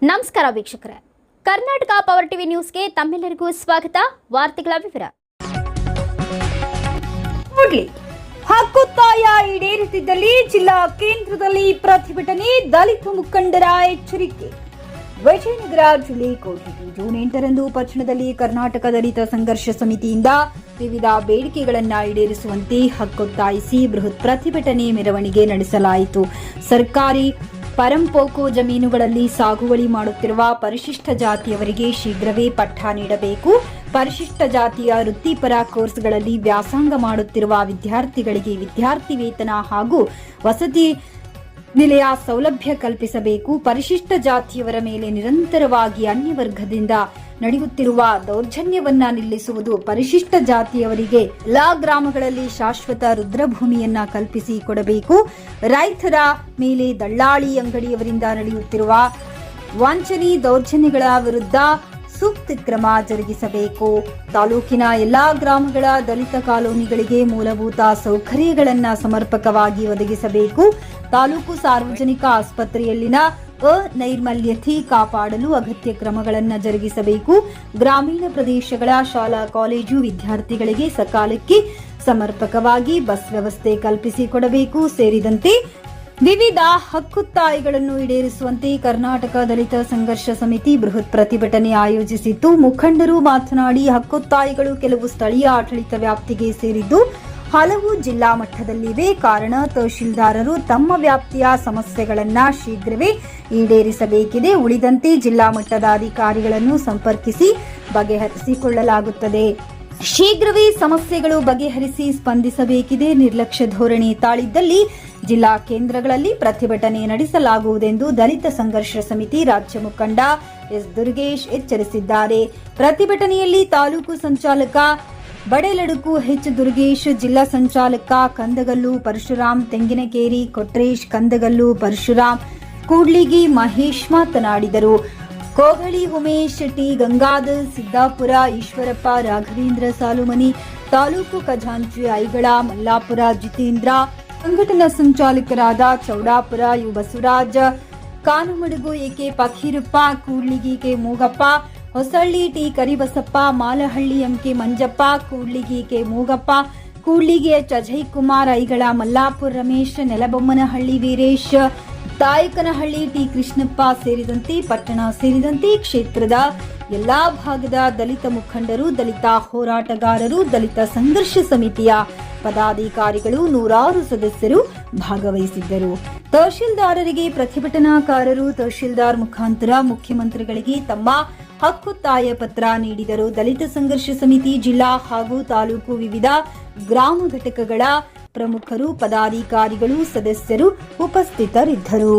ನಮಸ್ಕಾರ ವೀಕ್ಷಕರೇ, Karnataka power TV ನ್ಯೂಸ್ಗೆ ತಮ್ಮೆಲ್ಲರಿಗೂ ಸ್ವಾಗತ. ವಾರ್ತೆಗಳ ವಿವರ. ಹಕ್ಕೊತ್ತಾಯ ಈಡೇರುತ್ತಿದ್ದಲ್ಲಿ ಜಿಲ್ಲಾ ಕೇಂದ್ರದಲ್ಲಿ ಪ್ರತಿಭಟನೆ, ದಲಿತ ಮುಖಂಡರ ಎಚ್ಚರಿಕೆ. ವಿಜಯನಗರ ಜಿಲ್ಲೆ ಕೋಟಗಿ ಜೂನ್ 8ರಂದು ಪಟ್ಟಣದಲ್ಲಿ ಕರ್ನಾಟಕ ದಲಿತ ಸಂಘರ್ಷ ಸಮಿತಿಯಿಂದ ವಿವಿಧ ಬೇಡಿಕೆಗಳನ್ನು ಈಡೇರಿಸುವಂತೆ ಹಕ್ಕೊತ್ತಾಯಿಸಿ ಬೃಹತ್ ಪ್ರತಿಭಟನೆ ಮೆರವಣಿಗೆ ನಡೆಸಲಾಯಿತು. ಸರ್ಕಾರಿ ಪರಂಪೋಕು ಜಮೀನುಗಳಲ್ಲಿ ಸಾಗುವಳಿ ಮಾಡುತ್ತಿರುವ ಪರಿಶಿಷ್ಟ ಜಾತಿಯವರಿಗೆ ಶೀಘ್ರವೇ ಪಟ್ಟ ನೀಡಬೇಕು. ಪರಿಶಿಷ್ಟ ಜಾತಿಯ ವೃತ್ತಿಪರ ಕೋರ್ಸ್ಗಳಲ್ಲಿ ವ್ಯಾಸಂಗ ಮಾಡುತ್ತಿರುವ ವಿದ್ಯಾರ್ಥಿಗಳಿಗೆ ವಿದ್ಯಾರ್ಥಿ ವೇತನ ಹಾಗೂ ವಸತಿ ನಿಲಯ ಸೌಲಭ್ಯ ಕಲ್ಪಿಸಬೇಕು. ಪರಿಶಿಷ್ಟ ಜಾತಿಯವರ ಮೇಲೆ ನಿರಂತರವಾಗಿ ಅನ್ಯ ವರ್ಗದಿಂದ ನಡೆಯುತ್ತಿರುವ ದೌರ್ಜನ್ಯವನ್ನ ನಿಲ್ಲಿಸುವುದು. ಪರಿಶಿಷ್ಟ ಜಾತಿಯವರಿಗೆ ಎಲ್ಲಾ ಗ್ರಾಮಗಳಲ್ಲಿ ಶಾಶ್ವತ ರುದ್ರಭೂಮಿಯನ್ನ ಕಲ್ಪಿಸಿ ಕೊಡಬೇಕು. ರೈತರ ಮೇಲೆ ದಳ್ಳಾಳಿ ಅಂಗಡಿಯವರಿಂದ ನಡೆಯುತ್ತಿರುವ ವಂಚನೆ ದೌರ್ಜನ್ಯಗಳ ವಿರುದ್ಧ ಸೂಕ್ತ ಕ್ರಮ ಜರುಗಿಸಬೇಕು. ತಾಲೂಕಿನ ಎಲ್ಲಾ ಗ್ರಾಮಗಳ ದಲಿತ ಕಾಲೋನಿಗಳಿಗೆ ಮೂಲಭೂತ ಸೌಕರ್ಯಗಳನ್ನು ಸಮರ್ಪಕವಾಗಿ ಒದಗಿಸಬೇಕು. ತಾಲೂಕು ಸಾರ್ವಜನಿಕ ಆಸ್ಪತ್ರೆಯಲ್ಲಿನ ಅನೈರ್ಮಲ್ಯತೆ ಕಾಪಾಡಲು ಅಗತ್ಯ ಕ್ರಮಗಳನ್ನು ಜರುಗಿಸಬೇಕು. ಗ್ರಾಮೀಣ ಪ್ರದೇಶಗಳ ಶಾಲಾ ಕಾಲೇಜು ವಿದ್ಯಾರ್ಥಿಗಳಿಗೆ ಸಕಾಲಕ್ಕೆ ಸಮರ್ಪಕವಾಗಿ ಬಸ್ ವ್ಯವಸ್ಥೆ ಕಲ್ಪಿಸಿಕೊಡಬೇಕು ಸೇರಿದಂತೆ ವಿವಿಧ ಹಕ್ಕೊತ್ತಾಯಗಳನ್ನು ಈಡೇರಿಸುವಂತೆ ಕರ್ನಾಟಕ ದಲಿತ ಸಂಘರ್ಷ ಸಮಿತಿ ಬೃಹತ್ ಪ್ರತಿಭಟನೆ ಆಯೋಜಿಸಿತ್ತು. ಮುಖಂಡರು ಮಾತನಾಡಿ, ಹಕ್ಕೊತ್ತಾಯಗಳು ಕೆಲವು ಸ್ಥಳೀಯ ಆಡಳಿತ ವ್ಯಾಪ್ತಿಗೆ ಸೇರಿದ್ದು ಹಲವು ಜಿಲ್ಲಾ ಮಟ್ಟದಲ್ಲಿವೆ. ಕಾರಣ ತಹಶೀಲ್ದಾರರು ತಮ್ಮ ವ್ಯಾಪ್ತಿಯ ಸಮಸ್ಯೆಗಳನ್ನು ಶೀಘ್ರವೇ ಈಡೇರಿಸಬೇಕಿದೆ. ಉಳಿದಂತೆ ಜಿಲ್ಲಾ ಮಟ್ಟದ ಅಧಿಕಾರಿಗಳನ್ನು ಸಂಪರ್ಕಿಸಿ ಬಗೆಹರಿಸಿಕೊಳ್ಳಲಾಗುತ್ತದೆ. ಶೀಘ್ರವೇ ಸಮಸ್ಯೆಗಳು ಬಗೆಹರಿಸಿ ಸ್ಪಂದಿಸಬೇಕಿದೆ. ನಿರ್ಲಕ್ಷ್ಯ ಧೋರಣೆ ತಾಳಿದ್ದಲ್ಲಿ ಜಿಲ್ಲಾ ಕೇಂದ್ರಗಳಲ್ಲಿ ಪ್ರತಿಭಟನೆ ನಡೆಸಲಾಗುವುದೆಂದು ದಲಿತ ಸಂಘರ್ಷ ಸಮಿತಿ ರಾಜ್ಯ ಮುಖಂಡ ಎಸ್ ದುರ್ಗೇಶ್ ಎಚ್ಚರಿಸಿದ್ದಾರೆ. ಪ್ರತಿಭಟನೆಯಲ್ಲಿ ತಾಲೂಕು ಸಂಚಾಲಕ ಬಡೆಲಡುಕು ಎಚ್ ದುರ್ಗೇಶ್, ಜಿಲ್ಲಾ ಸಂಚಾಲಕ ಕಂದಗಲ್ಲು ಪರಶುರಾಮ್, ತೆಂಗಿನಕೇರಿ ಕೊಟ್ರೇಶ್, ಕಂದಗಲ್ಲು ಪರಶುರಾಮ್, ಕೂಡ್ಲಿಗಿ ಮಹೇಶ್ ಮಾತನಾಡಿದರು. ಕೋಗಳಿ ಉಮೇಶ್, ಟಿ ಗಂಗಾಧರ್, ಸಿದ್ದಾಪುರ ಈಶ್ವರಪ್ಪ, ರಾಘವೇಂದ್ರ ಸಾಲುಮನಿ, ತಾಲೂಕು ಖಜಾಂಚಿ ಐಗಳ ಮಲ್ಲಾಪುರ ಜಿತೇಂದ್ರ, ಸಂಘಟನಾ ಸಂಚಾಲಕರಾದ Chowdapura U Basavaraj, Kanamadugu A K Pakirappa, Kudligi K Moogappa, Hosalli T Karibasappa, Malahalli M K Manjappa, Kudligi K Moogappa, Kudligi H Ajay Kumar, Aigala Mallapura Ramesh, Nelabommanahalli Veeresh, Tayakanahalli T Krishnappa ಸೇರಿದಂತೆ ಪಟ್ಟಣ ಸೇರಿದಂತೆ ಕ್ಷೇತ್ರದ ಎಲ್ಲಾ ಭಾಗದ ದಲಿತ ಮುಖಂಡರು, ದಲಿತ ಹೋರಾಟಗಾರರು, ದಲಿತ ಸಂಘರ್ಷ ಸಮಿತಿಯ ಪದಾಧಿಕಾರಿಗಳು, ನೂರಾರು ಸದಸ್ಯರು ಭಾಗವಹಿಸಿದ್ದರು. ತಹಶೀಲ್ದಾರರಿಗೆ ಪ್ರತಿಭಟನಾಕಾರರು ತಹಶೀಲ್ದಾರ್ ಮುಖಾಂತರ ಮುಖ್ಯಮಂತ್ರಿಗಳಿಗೆ ತಮ್ಮ ಹಕ್ಕೊತ್ತಾಯ ಪತ್ರ ನೀಡಿದರು. ದಲಿತ ಸಂಘರ್ಷ ಸಮಿತಿ ಜಿಲ್ಲಾ ಹಾಗೂ ತಾಲೂಕು ವಿವಿಧ ಗ್ರಾಮ ಘಟಕಗಳ ಪ್ರಮುಖರು, ಪದಾಧಿಕಾರಿಗಳು, ಸದಸ್ಯರು ಉಪಸ್ಥಿತರಿದ್ದರು.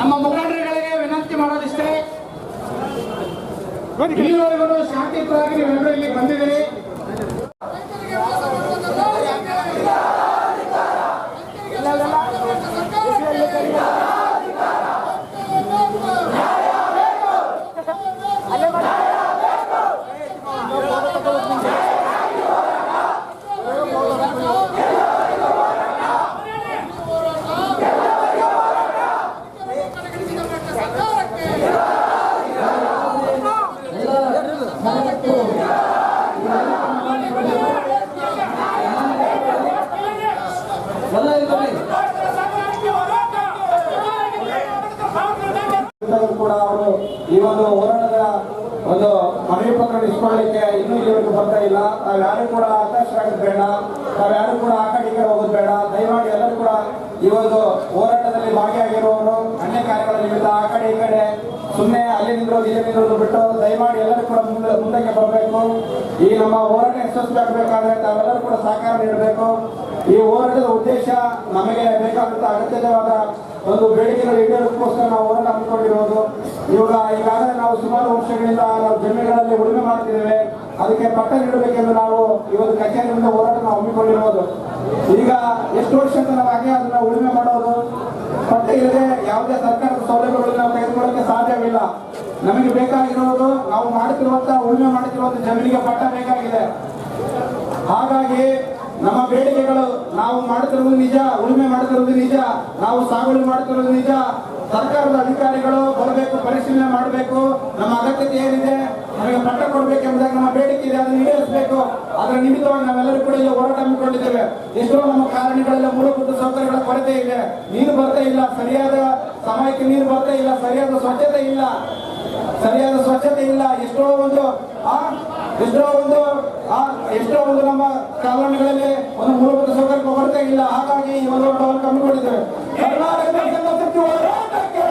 ನಮ್ಮ ಮುಖಂಡರುಗಳಿಗೆ ವಿನಂತಿ ಮಾಡೋದಿಷ್ಟೇ, ಇಲ್ಲಿವರೆಗೂ ಶಾಂತಿಯುತವಾಗಿ ನೀವೆಲ್ಲರೂ ಇಲ್ಲಿ ಬಂದಿದ್ದೀರಿ. ಮನವಿ ಪತ್ರ ಇಸ್ಕೊಳ್ಳಿಕ್ಕೆ ಇನ್ನೂ ಇಲ್ಲಿವರೆಗೂ ಬರ್ತಾ ಇಲ್ಲ. ತಾವ್ಯಾರು ಕೂಡ ಹತಾಶರಾಗೋದು ಬೇಡ, ತಾವ್ಯಾರು ಕೂಡ ಆ ಕಡೆ ಈ ಕಡೆ ಹೋಗೋದು ಬೇಡ. ದಯಮಾಡಿ ಎಲ್ಲರೂ ಕೂಡ ಈ ಒಂದು ಹೋರಾಟದಲ್ಲಿ ಭಾಗಿಯಾಗಿರುವವರು ಅನ್ಯ ಕಾರ್ಯಗಳ ನಿಮಿತ್ತ ಆ ಕಡೆ ಈ ಕಡೆ ಸುಮ್ಮನೆ ಅಲ್ಲಿ ನಿಂತಿರೋದು ಇಲ್ಲಿ ನಿಂತಿರೋದು ಬಿಟ್ಟು ದಯಮಾಡಿ ಎಲ್ಲರೂ ಕೂಡ ಮುಂದಕ್ಕೆ ಬರಬೇಕು. ಈ ನಮ್ಮ ಹೋರಾಟ ಯಶಸ್ವಿ ಆಗಬೇಕಾದ್ರೆ ತಾವೆಲ್ಲರೂ ಕೂಡ ಸಹಕಾರ ನೀಡಬೇಕು. ಈ ಹೋರಾಟದ ಉದ್ದೇಶ ನಮಗೆ ಬೇಕಾದಂತ ಅಗತ್ಯವಾದ ಒಂದು ಬೇಡಿಕೆಗಳು ಈಡೇರಿಸೋಸ್ಕರ ನಾವು ಹೋರಾಟ ಹಮ್ಮಿಕೊಂಡಿರೋದು. ಈಗಾಗಲೇ ನಾವು ಸುಮಾರು ವರ್ಷಗಳಿಂದ ನಾವು ಜಮೀನುಗಳಲ್ಲಿ ಉಳುಮೆ ಮಾಡ್ತಿದ್ದೇವೆ. ಅದಕ್ಕೆ ಪಟ್ಟ ನೀಡಬೇಕೆಂದು ನಾವು ಈ ಒಂದು ಕಚೇರಿಯಿಂದ ಹೋರಾಟ ನಾವು ಹಮ್ಮಿಕೊಂಡಿರೋದು. ಈಗ ಎಷ್ಟು ವರ್ಷ ಅಂತ ನಾವು ಹಾಗೆ ಅದನ್ನ ಉಳುಮೆ ಮಾಡೋದು, ಪಟ್ಟ ಇಲ್ಲದೆ ಯಾವುದೇ ಸರ್ಕಾರದ ಸೌಲಭ್ಯಗಳನ್ನು ನಾವು ತೆಗೆದುಕೊಳ್ಳಕ್ಕೆ ಸಾಧ್ಯವಿಲ್ಲ. ನಮಗೆ ಬೇಕಾಗಿರೋದು ನಾವು ಮಾಡುತ್ತಿರುವಂತಹ ಉಳುಮೆ ಮಾಡುತ್ತಿರುವಂತಹ ಜಮೀನಿಗೆ ಪಟ್ಟ ಬೇಕಾಗಿದೆ. ಹಾಗಾಗಿ ನಮ್ಮ ಬೇಡಿಕೆಗಳು ನಾವು ಮಾಡುತ್ತಿರುವುದು ನಿಜ, ಉಳುಮೆ ಮಾಡುತ್ತಿರುವುದು ನಿಜ, ನಾವು ಸಾಗುವಳಿ ಮಾಡುತ್ತಿರುವುದು ನಿಜ. ಸರ್ಕಾರದ ಅಧಿಕಾರಿಗಳು ಬರಬೇಕು, ಪರಿಶೀಲನೆ ಮಾಡಬೇಕು. ನಮ್ಮ ಅಗತ್ಯತೆ ಏನಿದೆ, ನಮಗೆ ಪಟ್ಟ ಕೊಡಬೇಕೆಂಬುದಾಗಿ ನಮ್ಮ ಬೇಡಿಕೆ ಇದೆ, ಅದನ್ನು ಈಡೇರಿಸಬೇಕು. ಅದರ ನಿಮಿತ್ತವಾಗಿ ನಾವೆಲ್ಲರೂ ಕೂಡ ಇಲ್ಲಿ ಹೋರಾಟ ಹಮ್ಮಿಕೊಂಡಿದ್ದೇವೆ. ಎಷ್ಟೋ ನಮ್ಮ ಕಾಲನಿಗಳೆಲ್ಲ ಮೂಲಭೂತ ಸೌಕರ್ಯಗಳ ಕೊರತೆ ಇದೆ. ನೀರು ಬರ್ತಾ ಇಲ್ಲ, ಸರಿಯಾದ ಸಮಯಕ್ಕೆ ನೀರು ಬರ್ತಾ ಇಲ್ಲ, ಸರಿಯಾದ ಸ್ವಚ್ಛತೆ ಇಲ್ಲ. ಎಷ್ಟೋ ಒಂದು ನಮ್ಮ ಕಾಲೋನಿಗಳಲ್ಲಿ ಒಂದು ಮೂಲಭೂತ ಸೌಕರ್ಯ ಕೊರತೆ ಇಲ್ಲ. ಹಾಗಾಗಿ ಈ ಒಂದು ಹೋರಾಟವನ್ನು ಹಮ್ಮಿಕೊಂಡಿದ್ದೇವೆ. ಕರ್ನಾಟಕದ ಸಂಘ ಸಚಿವ ಹೋರಾಟಕ್ಕೆ,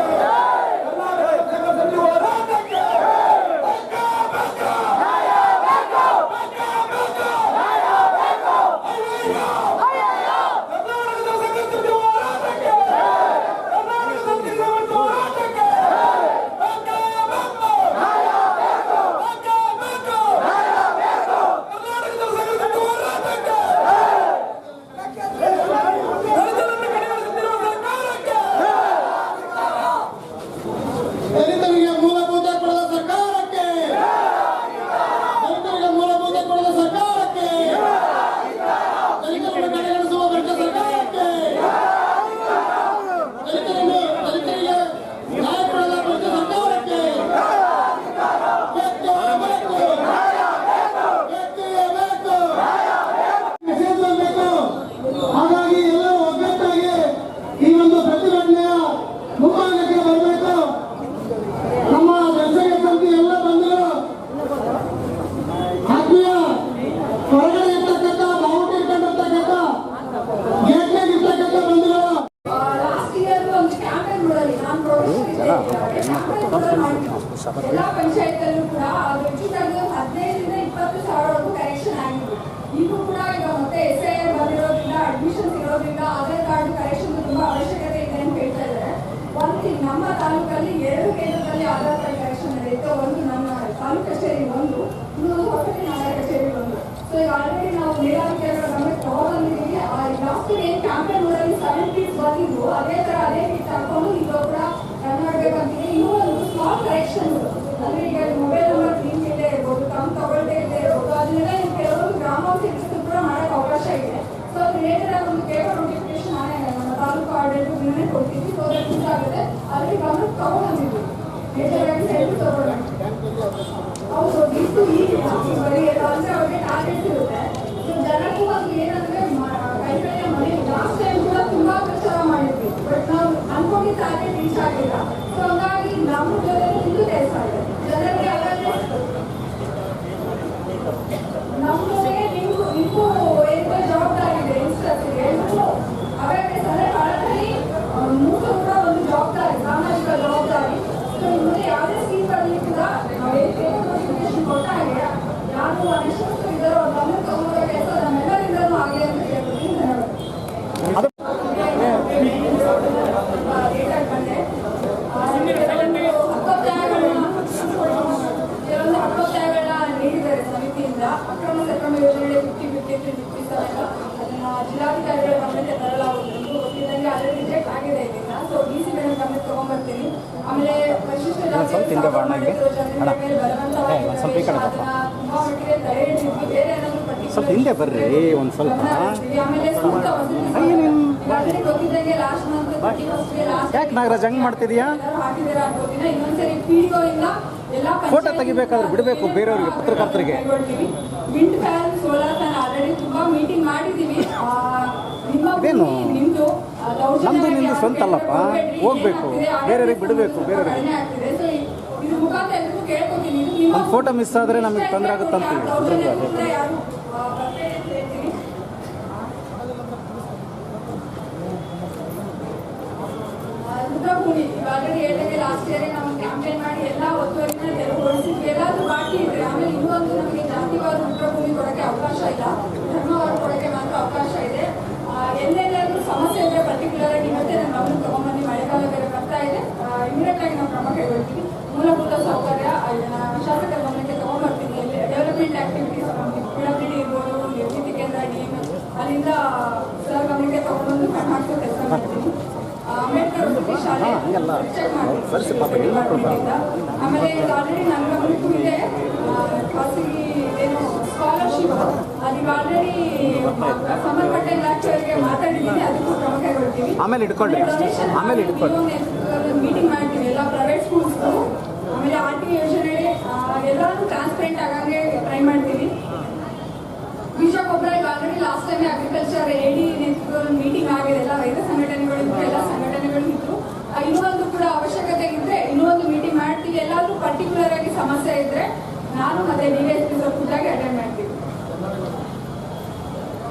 ಕರ್ನಾಟಕದ ಸಂಘ ಸಚಿವ ಹೋರಾಟಕ್ಕೆ ದಲಿತರಿಗೆ ಮೂಲಭೂತ ಕೊಡದ ಸರ್ಕಾರಕ್ಕೆ, ದಲಿತರಿಗೆ ಮೂಲಭೂತ ಕೊಡದ ಸರ್ಕಾರಕ್ಕೆ, ದಲಿತರನ್ನು ಕಡೆಗಣಿಸುವ ಭ್ರಷ್ಟ ಸರ್ಕಾರಕ್ಕೆ, ದಲಿತರಿಗೆ ನ್ಯಾಯ ಕೊಡದ ಭ್ರಷ್ಟ ಸರ್ಕಾರಕ್ಕೆ ಬೇಕು. ಹಾಗಾಗಿ ಎಲ್ಲರೂ ಒಗ್ಗಟ್ಟಾಗಿ ಈ ಒಂದು ಪ್ರತಿಭಟನೆಯ ಮುಂಭಾಗಕ್ಕೆ ಬರಬೇಕು. ನಮ್ಮ ದರ್ಶಕ ಸಮಿತಿ ಎಲ್ಲ ಬಂದರು, ಆತ್ಮೀಯ ಹೊರಗಡೆ ಇರ್ತಕ್ಕಂಥ ಬಾವುಟ ಇಟ್ಕೊಂಡಿರ್ತಕ್ಕಂಥ ಗೇಟ್ನಾಗ ಇರ್ತಕ್ಕಂಥ ಬಂದರು. ಎಲ್ಲ ಪಂಚಾಯತ್ ಕೂಡ ಹೆಚ್ಚಿಗಾಗಿ 15,000-20,000 ಕರೆಕ್ಷನ್ ಆಗಿದೆ. ಈಗೂ ಕೂಡ ಈಗ ಮತ್ತೆ SIR ಬಂದಿರೋದ್ರಿಂದ, ಅಡ್ಮಿಷನ್ ಇರೋದ್ರಿಂದ ಆಧಾರ್ ಕಾರ್ಡ್ ಕರೆಕ್ಷನ್ ತುಂಬಾ ಅವಶ್ಯಕತೆ ಇದೆ ಅಂತ ಹೇಳ್ತಾ ಇದ್ದಾರೆ. ಒಂದು ನಮ್ಮ ತಾಲೂಕಲ್ಲಿ 2 ಕೇಂದ್ರದಲ್ಲಿ ಆಧಾರ್ ಕಾರ್ಡ್ ಕರೆಕ್ಷನ್ ನಡೆಯುತ್ತೆ. ಒಂದು ನಮ್ಮ ತಾಲೂಕು ಕಚೇರಿ, ಇನ್ನೊಂದು ಹೊಸಟಿ ನಗರ ಕಚೇರಿ ಒಂದು. ಸೊ ಈಗ ಆಲ್ರೆಡಿ ನಾವು ಮೇಲಾಧಿಕಾರಿಗಳ ಗಮನಕ್ಕೆ ತಗೊಂಡಿದ್ದೀವಿ. ಲಾಸ್ಟ್ ಏನ್ ಕ್ಯಾಂಪೇನ್ ಊರಲ್ಲಿ 7 ಫೀಟ್ ಬಂದಿದ್ದು ಅದೇ ಫೀಟ್ ಹಾಕೊಂಡು ಈಗ ಕೂಡ ರನ್ ಮಾಡ್ಬೇಕಂತಿದೆ. ಇನ್ನೂ ಒಂದು ಸ್ಮಾಲ್ ಕರೆಕ್ಷನ್ ಅಂದ್ರೆ ಈಗ ಮೊಬೈಲ್ ನಂಬರ್ ಲಿಂಕ್ ಇಲ್ಲದೆ ಇರ್ಬೋದು, ತಮ್ಮ ತಗೊಳ್ದೇ ಇಲ್ಲದೆ ಇರ್ಬೋದು, ಅದನ್ನೆಲ್ಲ ನೀವು ಕೆಲವರು ಗ್ರಾಮಾಂತರಿಸಿದ್ರು ಕೂಡ ಮಾಡಕ್ಕೆ ಅವಕಾಶ ಇದೆ. ಸೊ ಅದು ರಿಲೇಟೆಡ್ ಒಂದು ಪೇಪರ್ ನೋಟಿಫಿಕೇಶನ್ ನಮ್ಮ ತಾಲೂಕು ಆಡಳಿತ ಕೊಡ್ತೀವಿ. ಸೊ ಅದಕ್ಕೆ ಮುಂದಾಗುತ್ತೆ, ಅದ್ರಲ್ಲಿ ಗಮನಕ್ಕೆ ತಗೊಂಡಿದ್ವಿ ನೇಚರಾಗಿ ಸೆಲ್ಫ್ ತಗೊಳ್ಳೋಣ. ಹೌದು, ಇಷ್ಟು ಈಗಿಲ್ಲ ಬರೀ ಅಂದ್ರೆ ಅವ್ರಿಗೆ ಟಾರ್ಗೆಟ್ಸ್ ಇರುತ್ತೆ. ಜನಕ್ಕೂ ಒಂದು ಏನಂದ್ರೆ ಕೈಕಡೆಯ ಮನೆ ಲಾಸ್ಟ್ ಟೈಮ್ ಕೂಡ ತುಂಬಾ ಪ್ರಚಾರ ಮಾಡಿದ್ವಿ, ಬಟ್ ನಾವು ಅನ್ಕೊಂಡಿದ್ದ ಟಾರ್ಗೆಟ್ ರೀಚ್ ಆಗಿಲ್ಲ. ಸೊ ಹಂಗಾಗಿ ನಮ್ಮ ಜೊತೆ ಇನ್ನೂ ಕೆಲಸ ಇದೆ. ಜನರಿಗೆ ಅವೇರ್ನೆಸ್ ನಮಗೆ ನಿಮಗೂ ಏನು ಜವಾಬ್ದಾರಿ ಇದೆ, ಇನ್ಸ್ಟ್ರಕ್ಟರ್ಗೆ ಎಲ್ಲರೂ ಅವೇರ್ನೆಸ್ ಅಂದ್ರೆ ಕಳಕಳಿ ಮೂರು ಕೂಡ ಒಂದು ಜವಾಬ್ದಾರಿ, ಸಾಮಾಜಿಕ ಜವಾಬ್ದಾರಿ. ಸೊ ಮುಂದೆ ಯಾವುದೇ ಸ್ಕೀಮ್ ಬರಲಿ ಕೂಡ ನಾವೇನು ಪೇಪರ್ ನೋಟಿಫಿಕೇಶನ್ ಕೊಟ್ಟ ಹಾಗೆ ಯಾರು ಅನಿಶ್ಚಿತರು ಇದ್ದಾರೋ ಅವ್ರ ಗಮನ ತಗೊಂಡ ಕೆಲಸ ನಮ್ಮೆಲ್ಲರಿಂದಲೂ ಆಗಲಿ ಅಂತ ಹೇಳ್ತೀನಿ. ನೀಡಿದ್ದಾರೆ ಸಮಿತಿಯಿಂದ. ಅಕ್ರಮ ಸಕ್ರಮ ಯೋಜನೆ 50-50 ಅದನ್ನ ಜಿಲ್ಲಾಧಿಕಾರಿಗಳ ಗಮನಕ್ಕೆ ತರಲಾಗುವುದು. ಗೊತ್ತಿದ್ದಂಗೆ ಆಲ್ರೆಡಿ ರಿಜೆಕ್ಟ್ ಆಗಿದೆ ಇದನ್ನ. ಸೊ DC ಮೇಡಮ್ ಗಮನಕ್ಕೆ ತಗೊಂಡ್ಬರ್ತೀನಿ. ಆಮೇಲೆ ಪರಿಶಿಷ್ಟ ಜಾತಿ ಬಲವಂತವಾಗಿ ತುಂಬಾ ಮಟ್ಟಿಗೆ ತಡೆ ಹಿಡಿದ್ವಿ. ಬೇರೆ ಏನಾದ್ರು ಆಮೇಲೆ ಸೂಕ್ತ ವಸತಿ ಗೊತ್ತಿದ್ದಂಗೆ ಲಾಸ್ಟ್ ಮಂತ್ 31st ಯಾಕೆ ನಾಗರಾಜ್ ಹಂಗ್ ಮಾಡ್ತಿದ್ಯಾ? ಹಾಕಿದ್ದೀರಾ ಅನ್ಕೋತೀನಿ. ಇನ್ನೊಂದ್ಸರಿ PDO ಇಂದ ಎಲ್ಲ ಫೋಟೋ ತೆಗಿಬೇಕಾದ್ರೆ ಬಿಡಬೇಕು ಬೇರೆಯವರಿಗೆ, ಪತ್ರಕರ್ತರಿಗೆ. Wind fan, solar fan already ತುಂಬಾ ಮೀಟಿಂಗ್ ಮಾಡಿದೀವಿ. ನಿಮ್ದು ನಮ್ದು ನಿಮ್ದು ಸ್ವಂತ ಅಲ್ಲಪ್ಪ, ಹೋಗ್ಬೇಕು ಬೇರೆಯವ್ರಿಗೆ ಬಿಡಬೇಕು. ಬೇರೆಯವ್ರಿಗೆ ಆಗ್ತಿದೆ. ಸೊ ಇದ್ರ ಮುಖಾಂತರ ಎಲ್ಲರಿಗೂ ಕೇಳ್ಕೊತೀನಿ, ಇದು ಒಂದು ಫೋಟೋ ಮಿಸ್ ಆದರೆ ನಮಗೆ ತೊಂದರೆ ಆಗುತ್ತಂತೀವಿ. ರುದ್ರಭೂಮಿ ಆಲ್ರೆಡಿ ಹೇಳಿದಂಗೆ ಲಾಸ್ಟ್ ಇಯರ್ ನಾವು ಕ್ಯಾಂಪೇನ್ ಮಾಡಿ ಎಲ್ಲ ಒತ್ತುವರಿನ ತೆರವುಗೊಳಿಸಿದ್ವಿ. ಎಲ್ಲಾದ್ರೂ ಬಾಕಿ ಇದ್ರೆ ಆಮೇಲೆ ಇನ್ನೊಂದು ನಮಗೆ ಜಾತಿವಾದ ರುದ್ರಭೂಮಿ ಕೊಡೋಕ್ಕೆ ಅವಕಾಶ ಇಲ್ಲ, ಧರ್ಮವಾದ ಕೊಡೋಕ್ಕೆ ಮಾತ್ರ ಅವಕಾಶ ಇದೆ. ಎಲ್ಲೆಲ್ಲಾದ್ರೂ ಸಮಸ್ಯೆ ಇದ್ರೆ ಪರ್ಟಿಕ್ಯುಲರ್ ಆಗಿ ಇವತ್ತೇ ನಾನು ಗಮನಕ್ಕೆ ತಗೊಂಡ್ಬಂದು ಮಳೆಗಾಲ ಬೇರೆ ಬರ್ತಾ ಇದೆ, ಇಮಿಡಿಯೇಟ್ ಆಗಿ ನಾವು ಕ್ರಮ ಕೈಗೊಳ್ತೀವಿ. ಮೂಲಭೂತ ಸೌಕರ್ಯ ಶಾಸಕರ ಗಮನಕ್ಕೆ ತಗೊಂಡ್ಬರ್ತೀನಿ. ಡೆವಲಪ್ಮೆಂಟ್ ಆಕ್ಟಿವಿಟೀಸ್ ಪಿಡಬ್ಲ್ಯೂಡಿ ಇರ್ಬೋದು, ನಿರ್ಮಿತಿ ಕೇಂದ್ರ ಡಿಎಂ ಅಲ್ಲಿಂದ ಸರ್ ಗಮನಕ್ಕೆ ತಗೊಂಡ್ಬಂದು ಕಣ್ಣು ಹಾಕೋ ಕೆಲಸ ಮಾಡ್ತೀನಿ. ಅಂಬೇಡ್ಕರ್ ವಸತಿ ಶಾಲೆ ಚೆಕ್ ಮಾಡ್ತೀನಿ. ಆಮೇಲೆ ಆಲ್ರೆಡಿ ನನ್ನ ಗಮನಕ್ಕೂ ಇದೆ ಖಾಸಗಿ ಏನು ಸ್ಕಾಲರ್ಶಿಪ್ ಅದಕ್ಕೆ ಆಲ್ರೆಡಿ ಸಂಬಂಧಪಟ್ಟ ಇಲಾಖೆಯವರಿಗೆ ಮಾತಾಡಿದ್ದೀನಿ, ಅದಕ್ಕೂ ಕ್ರಮ ಕೈಗೊಳ್ತೀವಿ. ಆಮೇಲೆ ಇಟ್ಕೊಳ್ಳಿ. ಮೀಟಿಂಗ್ ಮಾಡ್ತೀವಿ ಎಲ್ಲ ಪ್ರೈವೇಟ್ ಸ್ಕೂಲ್ಸ್ಗೂ. ಆಮೇಲೆ ಆರ್ಟಿ ಯೋಜನೆ ಎಲ್ಲರೂ ಟ್ರಾನ್ಸ್ಪರೆಂಟ್ ಆಗಂಗೆ ಟ್ರೈ ಮಾಡ್ತೀವಿ. ಬೀಜ ಗೊಬ್ಬರ ಈಗ ಆಲ್ರೆಡಿ ಲಾಸ್ಟ್ ಟೈಮ್ ಅಗ್ರಿಕಲ್ಚರ್ ಎಡಿ ನೇತೃತ್ವದಲ್ಲಿ ಮೀಟಿಂಗ್ ಆಗಿದೆ, ಎಲ್ಲ ರೈತ ಸಂಘಟನೆಗಳಿದ್ರು, ಎಲ್ಲ ಸಂಘಟನೆಗಳು ಇದ್ರು. ಇನ್ನೊಂದು ಕೂಡ ಅವಶ್ಯಕತೆ ಇದ್ರೆ ಇನ್ನೊಂದು ಮೀಟಿಂಗ್ ಮಾಡ್ತೀವಿ. ಎಲ್ಲಾದ್ರೂ ಪರ್ಟಿಕ್ಯುಲರ್ ಆಗಿ ಸಮಸ್ಯೆ ಇದ್ರೆ ನಾನು ಮತ್ತೆ ಡಿವೈಎಸ್ಪಿ ಖುದ್ದಾಗಿ ಅಟೆಂಡ್ ಮಾಡ್ತೀವಿ.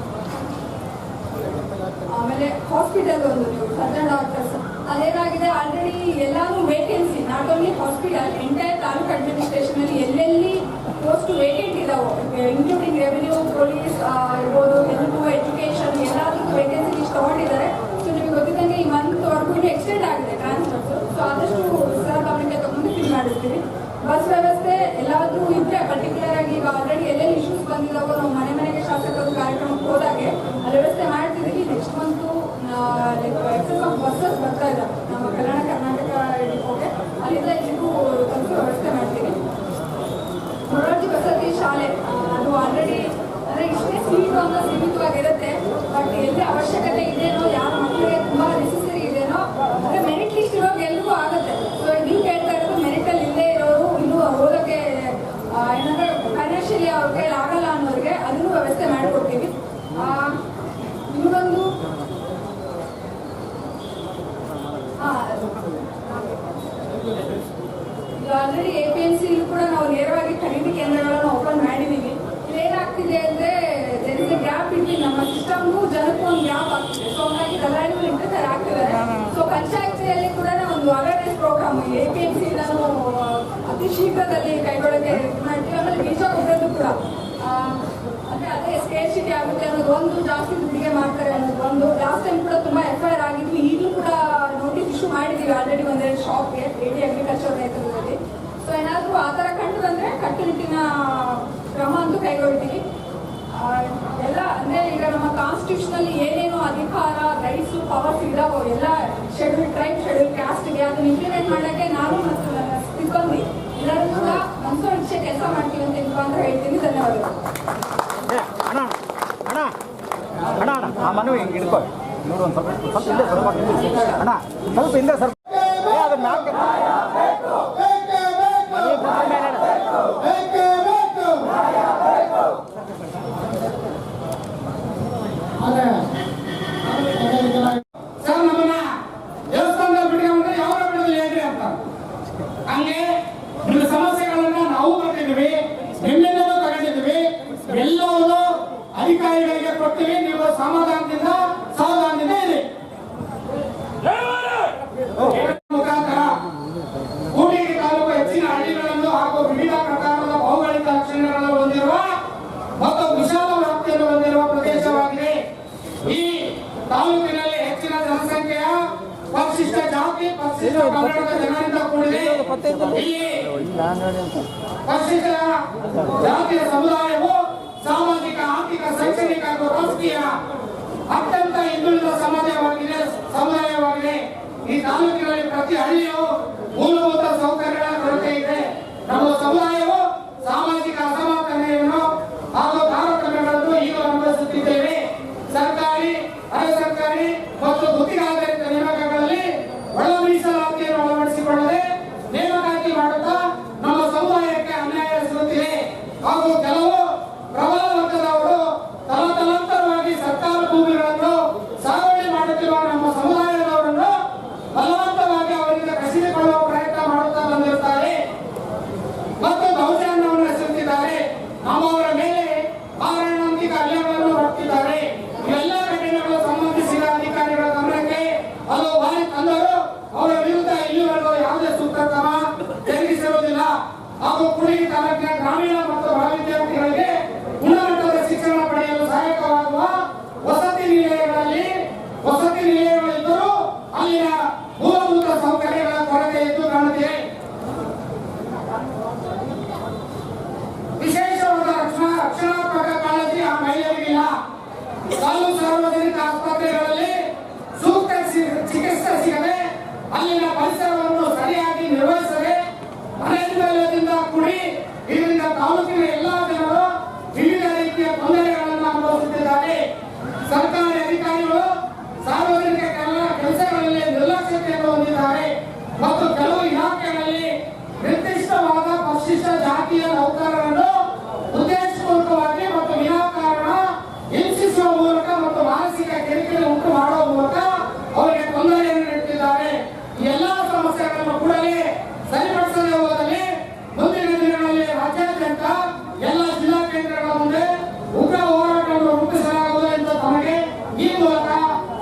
ಆಮೇಲೆ ಹಾಸ್ಪಿಟಲ್ ಒಂದು ಸರ್ಜನ್ ಡಾಕ್ಟರ್ಸ್ ಅದೇನಾಗಿದೆ ಆಲ್ರೆಡಿ ಎಲ್ಲಾನು vacancy, not only hospital, entire taluk administration ಅಲ್ಲಿ ಎಲ್ಲೆಲ್ಲಿ ಪೋಸ್ಟ್ ವೇಕೆಂಟ್ ಇದಾವೆ, ಇನ್ಕ್ಲೂಡಿಂಗ್ ರೆವಿನ್ಯೂ, ಪೊಲೀಸ್ ಇರ್ಬೋದು, ಹೆಲ್ತ್, ಎಜುಕೇಶನ್ ಎಲ್ಲದಕ್ಕೂ ವೇಕೆನ್ಸಿ ಲಿಸ್ಟ್ ತಗೊಂಡಿದ್ದಾರೆ. ಸೊ ನಿಮಗೆ ಗೊತ್ತಿದ್ದಂಗೆ ಈ ಮಂತ್ ವರ್ಗೂ ಎಕ್ಸ್ಟೆಂಡ್ ಆಗಿದೆ ಟ್ರಾನ್ಸ್ಫರ್ಸ್. ಸೊ ಆದಷ್ಟು ಸರ್ ಗಮನಕ್ಕೆ ತಗೊಂಡು ಫಿಲ್ ಮಾಡಿರ್ತೀವಿ. ಬಸ್ ವ್ಯವಸ್ಥೆ ಎಲ್ಲಾದ್ರೂ ಇದ್ರೆ ಪರ್ಟಿಕ್ಯುಲರ್ ಆಗಿ ಈಗ ಆಲ್ರೆಡಿ ಎಲ್ಲೆಲ್ಲಿ ಇಶ್ಯೂಸ್ ಬಂದಿದ್ದಾವೋ ನಾವು ಮನೆ ಮನೆಗೆ ಶಾಸಕರು ಕಾರ್ಯಕ್ರಮಕ್ಕೆ ಹೋದಾಗೆ ಅಲ್ಲಿ ವ್ಯವಸ್ಥೆ ಮಾಡ್ತಿದ್ದೀವಿ. Next month excess of buses ಬರ್ತಾ ಇದ್ದಾವೆ ನಮ್ಮ ಕಲ್ಯಾಣ ಕರ್ನಾಟಕ ಡಿಪೋಗೆ, ಅಲ್ಲಿಂದ ಇಲ್ಲಿಗೂ ತಲುಪೋ ವ್ಯವಸ್ಥೆ ಮಾಡ್ತೀವಿ. ಮೊರಾರ್ಜಿ ವಸತಿ ಶಾಲೆ ಅದು ಆಲ್ರೆಡಿ ಅಂದರೆ ಇಷ್ಟೇ ಸೀಟು ಅಂತ ಸೀಮಿತವಾಗಿರುತ್ತೆ. ಬಟ್ ಎಲ್ಲಿ ಅವಶ್ಯಕತೆ ಇದೆಯೋ, ಯಾರ ಮಕ್ಕಳಿಗೆ ತುಂಬ ನೆಸೆಸರಿ ಇದೆಯೋ ಅಂದರೆ ಮೆರಿಟ್ ಲಿಸ್ಟ್ ಇವಾಗ ಎಲ್ರಿಗೂ ಆಗುತ್ತೆ. ಸೊ ನೀವು ಕೇಳ್ತಾ ಇರೋದು ಮೆರಿಟಲ್ಲಿ ಇಲ್ಲೇ ಇರೋರು ಇನ್ನೂ ಓದೋಕ್ಕೆ ಏನಂದರೆ ಫೈನಾನ್ಷಿಯಲಿ ಅವ್ರ ಕೈಲಿ ಆಗಲ್ಲ ಅನ್ನೋರಿಗೆ ಅದನ್ನು ವ್ಯವಸ್ಥೆ ಮಾಡಿಕೊಡ್ತೀವಿ. ಇನ್ನೊಂದು ಈಗ ಆಲ್ರೆಡಿ APMC ಕೂಡ ನಾವು ನೇರವಾಗಿ ಖರೀದಿ ಕೇಂದ್ರಗಳನ್ನು ಓಪನ್ ಮಾಡಿದ್ದೀವಿ. ಇಲ್ಲೇನಾಗ್ತಿದೆ ಅಂದರೆ there is a gap between ನಮ್ಮ ಸಿಸ್ಟಮ್ಗೂ ಜನಕ್ಕೂ ಒಂದು ಗ್ಯಾಪ್ ಆಗ್ತಿದೆ. ಸೊ ಹಂಗಾಗಿ ದಲ್ಲಾಳಿಗಳು ಇಂಟರ್ಫೇರ್ ಆಗ್ತಿದ್ದಾರೆ. ಸೊ ಪಂಚಾಯತಿಯಲ್ಲಿ ಕೂಡ ಒಂದು ಅವೇರ್ನೆಸ್ ಪ್ರೋಗ್ರಾಮ್ APMC ನಾನು ಅತಿ ಶೀಘ್ರದಲ್ಲಿ ಕೈಗೊಳ್ಳಕ್ಕೆ ಮಾಡ್ತೀವಿ. ಆಮೇಲೆ ಬೀಜ ಗೊಬ್ಬರದ್ದು ಕೂಡ ಅಂದರೆ ಅದೇ ಸ್ಕೇರ್ಸಿಟಿ ಆಗುತ್ತೆ ಅನ್ನೋದು ಒಂದು, ಜಾಸ್ತಿ ದುಡ್ಡಿಗೆ ಮಾಡ್ತಾರೆ ಅನ್ನೋದು ಒಂದು. ಲಾಸ್ಟ್ ಟೈಮ್ ಕೂಡ ತುಂಬ FIR ಆಗಿದ್ವಿ. ಈಗಲೂ ಕೂಡ ನೋಟಿಸ್ ಇಶ್ಯೂ ಮಾಡಿದ್ದೀವಿ ಆಲ್ರೆಡಿ ಒಂದೆರಡು ಶಾಪ್ಗೆ AD ಅಗ್ರಿಕಲ್ಚರ್ ನೇತೃತ್ವದಲ್ಲಿ. ಸೊ ಏನಾದರೂ ಆ ಥರ ಕಂಡು ಬಂದರೆ ಕಟ್ಟುನಿಟ್ಟಿನ ಕ್ರಮ ಅಂತೂ ಕೈಗೊಳ್ತೀವಿ. ಎಲ್ಲ ಅಂದರೆ ಈಗ ನಮ್ಮ ಕಾನ್ಸ್ಟಿಟ್ಯೂಷನಲ್ಲಿ ಏನೇನು ಅಧಿಕಾರ, ರೈಟ್ಸು, ಪವರ್ಸ್ ಇದಾವೋ ಎಲ್ಲ ಶೆಡ್ಯೂಲ್ ಟ್ರೈಬ್, ಶೆಡ್ಯೂಲ್ ಕ್ಯಾಸ್ಟ್ಗೆ ಅದನ್ನು ಇಂಪ್ಲಿಮೆಂಟ್ ಮಾಡೋಕ್ಕೆ ನಾನು ಮತ್ತು ನನ್ನ ಸಿಬ್ಬಂದಿ ಎಲ್ಲರೂ ಕೂಡ ಮನಸ್ಸು ಇಚ್ಛೆ ಕೆಲಸ ಮಾಡ್ತೀವಿ ಅಂತ ಮುಖಾಂತರ ಹೇಳ್ತೀನಿ. ಧನ್ಯವಾದಗಳು. ಅಣ್ಣ ಆ ಮನವಿ ಹಿಂಗೆ ಹಿಡ್ಕೊ. ನೋಡು ಒಂದು ಸ್ವಲ್ಪ ಹಿಂದೆ ಅಣ್ಣ, ಸ್ವಲ್ಪ ಹಿಂದೆ ಸ್ವಲ್ಪ ಅದು ಮ್ಯಾಕೆ ಸರ್ ನಮ್ಮನ್ನ ದೇವಸ್ಥಾನದಲ್ಲಿ ಬಿಡ್ಕೊಂಡ್ರೆ ಯಾವ ಬಿಡೋದಿಲ್ಲ ಹೇಳ್ರಿ ಅಂತ. ಹಂಗೆ ನಿಮ್ಮ ಸಮಸ್ಯೆಗಳನ್ನ ನಾವು ಬರ್ತಿದ್ವಿ, ನಿಮ್ಮಿಂದಲೂ ತಗೊಂಡಿದ್ವಿ, ಎಲ್ಲವೂ ಅಧಿಕಾರಿಗಳಿಗೆ ಕೊಡ್ತೀವಿ. ನೀವು ಸಮಾಧಾನದಿಂದ ಇರಿ. ಮುಖಾಂತರ ಕೂಡಿಗೆ ತಾಲೂಕು ಹೆಚ್ಚಿನ ಹಳ್ಳಿಗಳನ್ನು ಹಾಗೂ ವಿವಿಧ ಪ್ರಕಾರದ ಭೌಗೋಳಿಕ ಲಕ್ಷಣಗಳನ್ನು ಹೊಂದಿರುವ ಮತ್ತು ವಿಶಾಲ ವ್ಯಾಪ್ತಿಯನ್ನು ಹೊಂದಿರುವ ಪ್ರದೇಶವಾಗಿದೆ. ಈ ತಾಲೂಕಿನಲ್ಲಿ ಹೆಚ್ಚಿನ ಜನಸಂಖ್ಯೆಯ ಪರಿಶಿಷ್ಟ ಜಾತಿ, ಪರಿಶಿಷ್ಟ ಪಂಗಡದ ಜನರಿಂದ ಕೂಡಿದೆ. ಇಲ್ಲಿ ಪರಿಶಿಷ್ಟ ಜಾತಿಯ ಸಮುದಾಯವು ಸಾಮಾಜಿಕ, ಆರ್ಥಿಕ, ಶೈಕ್ಷಣಿಕ ಹಾಗೂ ರಾಜಕೀಯ ಅತ್ಯಂತ ಹಿಂದುಳಿದ ಸಮುದಾಯವಾಗಿದೆ. ಈ ತಾಲೂಕಿನಲ್ಲಿ ಪ್ರತಿ ಹಳ್ಳಿಯು ಮೂಲಭೂತ ಸೌಕರ್ಯಗಳ ಕೊರತೆ ಇದೆ. ನಮ್ಮ ಸಮುದಾಯವು ಸಾಮಾಜಿಕ ಅಸಮಾನತೆಯನ್ನು ಹಾಗೂ ತಾರತಮ್ಯಗಳನ್ನು ಈಗ ಅನುಭವಿಸುತ್ತಿದ್ದೇವೆ. ಸರ್ಕಾರಿ, ಅರೆ ಸರ್ಕಾರಿ ಮತ್ತು ಗುತ್ತಿಗೆದಾರಿತ ನೇಮಕಗಳಲ್ಲಿ ಒಳ ಮೀಸಲಾತಿಯನ್ನು ಅಳವಡಿಸಿಕೊಳ್ಳದೆ ನೇಮಕಾತಿ ಮಾಡುತ್ತಾ ನಮ್ಮ ಸಮುದಾಯಕ್ಕೆ ಅನ್ಯಾಯ ಎಸಗುತ್ತಿದೆ. ಹಾಗೂ ಕೆಲವು ಪ್ರಬಲ ವರ್ಗದವರು ತಲತಲಾಂತರವಾಗಿ ಸರ್ಕಾರ ಭೂಮಿಗಳನ್ನು ಸಾಗುವಳಿ ಮಾಡುತ್ತಿರುವ ನಮ್ಮ ಸಮುದಾಯದವರನ್ನು ಬಲವಂತವಾಗಿ ಅವರಿಂದ ಕಸಿದುಕೊಳ್ಳುವ ಪ್ರಯತ್ನ ಮಾಡುತ್ತಾ ಬಂದಿರುತ್ತಾರೆ. ಮತ್ತು ಗ್ರಾಮೀಣ ಮತ್ತು ಬಡ ವಿದ್ಯಾರ್ಥಿಗಳಿಗೆ ಗುಣಮಟ್ಟದ ಶಿಕ್ಷಣ ಪಡೆಯಲು ಸಹಾಯಕವಾಗುವ ವಸತಿ ನಿಲಯಗಳಿದ್ದರೂ ಅಲ್ಲಿನ ಮೂಲಭೂತ ಸೌಕರ್ಯಗಳ ಕೊರತೆ ಎದ್ದು ಕಾಣುತ್ತಿದೆ. ವಿಶೇಷವಾದ ರಕ್ಷಣಾತ್ಮಕ ಕಾಳಜಿ ಆ ಮಹಿಳೆಯರಿಗಿಲ್ಲ. ಸಾರ್ವಜನಿಕ ಆಸ್ಪತ್ರೆಗಳಲ್ಲಿ ಸೂಕ್ತ ಚಿಕಿತ್ಸೆ ಸಿಗದೆ, ಅಲ್ಲಿನ ಪರಿಸರವನ್ನು ಸರಿಯಾಗಿ ನಿರ್ವಹಿಸದೆ, ಅನೈರ್ಮಲ್ಯದಿಂದ ಕೂಡಿ ಇದರಿಂದ ತಾಲೂಕಿನ ಎಲ್ಲಾ ಜನರು ವಿವಿಧ ರೀತಿಯ ತೊಂದರೆಗಳನ್ನು ಅನುಭವಿಸುತ್ತಿದ್ದಾರೆ. ಸರ್ಕಾರಿ ಅಧಿಕಾರಿಗಳು ಸಾರ್ವಜನಿಕ ಕೆಲಸಗಳಲ್ಲಿ ನಿರ್ಲಕ್ಷ್ಯತೆಯನ್ನು ಹೊಂದಿದ್ದಾರೆ ಮತ್ತು ಕೆಲವು ಇಲಾಖೆಗಳಲ್ಲಿ ನಿರ್ದಿಷ್ಟವಾದ ಪರಿಶಿಷ್ಟ ಜಾತಿಯ ನೌಕರರನ್ನು ಉದ್ದೇಶಪೂರ್ವಕವಾಗಿ ಮತ್ತು ವಿನಾಕಾರಣ ಹಿಂಸಿಸುವ ಮೂಲಕ ಮತ್ತು ಮಾನಸಿಕ ಕಿರಿಕಿರಿ ಉಂಟು ಮಾಡುವ ಮೂಲಕ ಅವರಿಗೆ ತೊಂದರೆಯನ್ನು ನೀಡುತ್ತಿದ್ದಾರೆ. ಈ ಎಲ್ಲಾ ಸಮಸ್ಯೆಗಳನ್ನು ಕೂಡಲೇ ಸರಿಪಡಿಸದೆ ಹೋದಲ್ಲಿ ಮುಂದಿನ ದಿನಗಳಲ್ಲಿ ರಾಜ್ಯಾದ್ಯಂತ ಎಲ್ಲ ಜಿಲ್ಲಾ ಕೇಂದ್ರಗಳ ಮುಂದೆ ಉಗ್ರ ಹೋರಾಟವನ್ನು ರೂಪಿಸಲಾಗುವುದು ಎಂದು ತಮಗೆ ಈ ಮೂಲಕ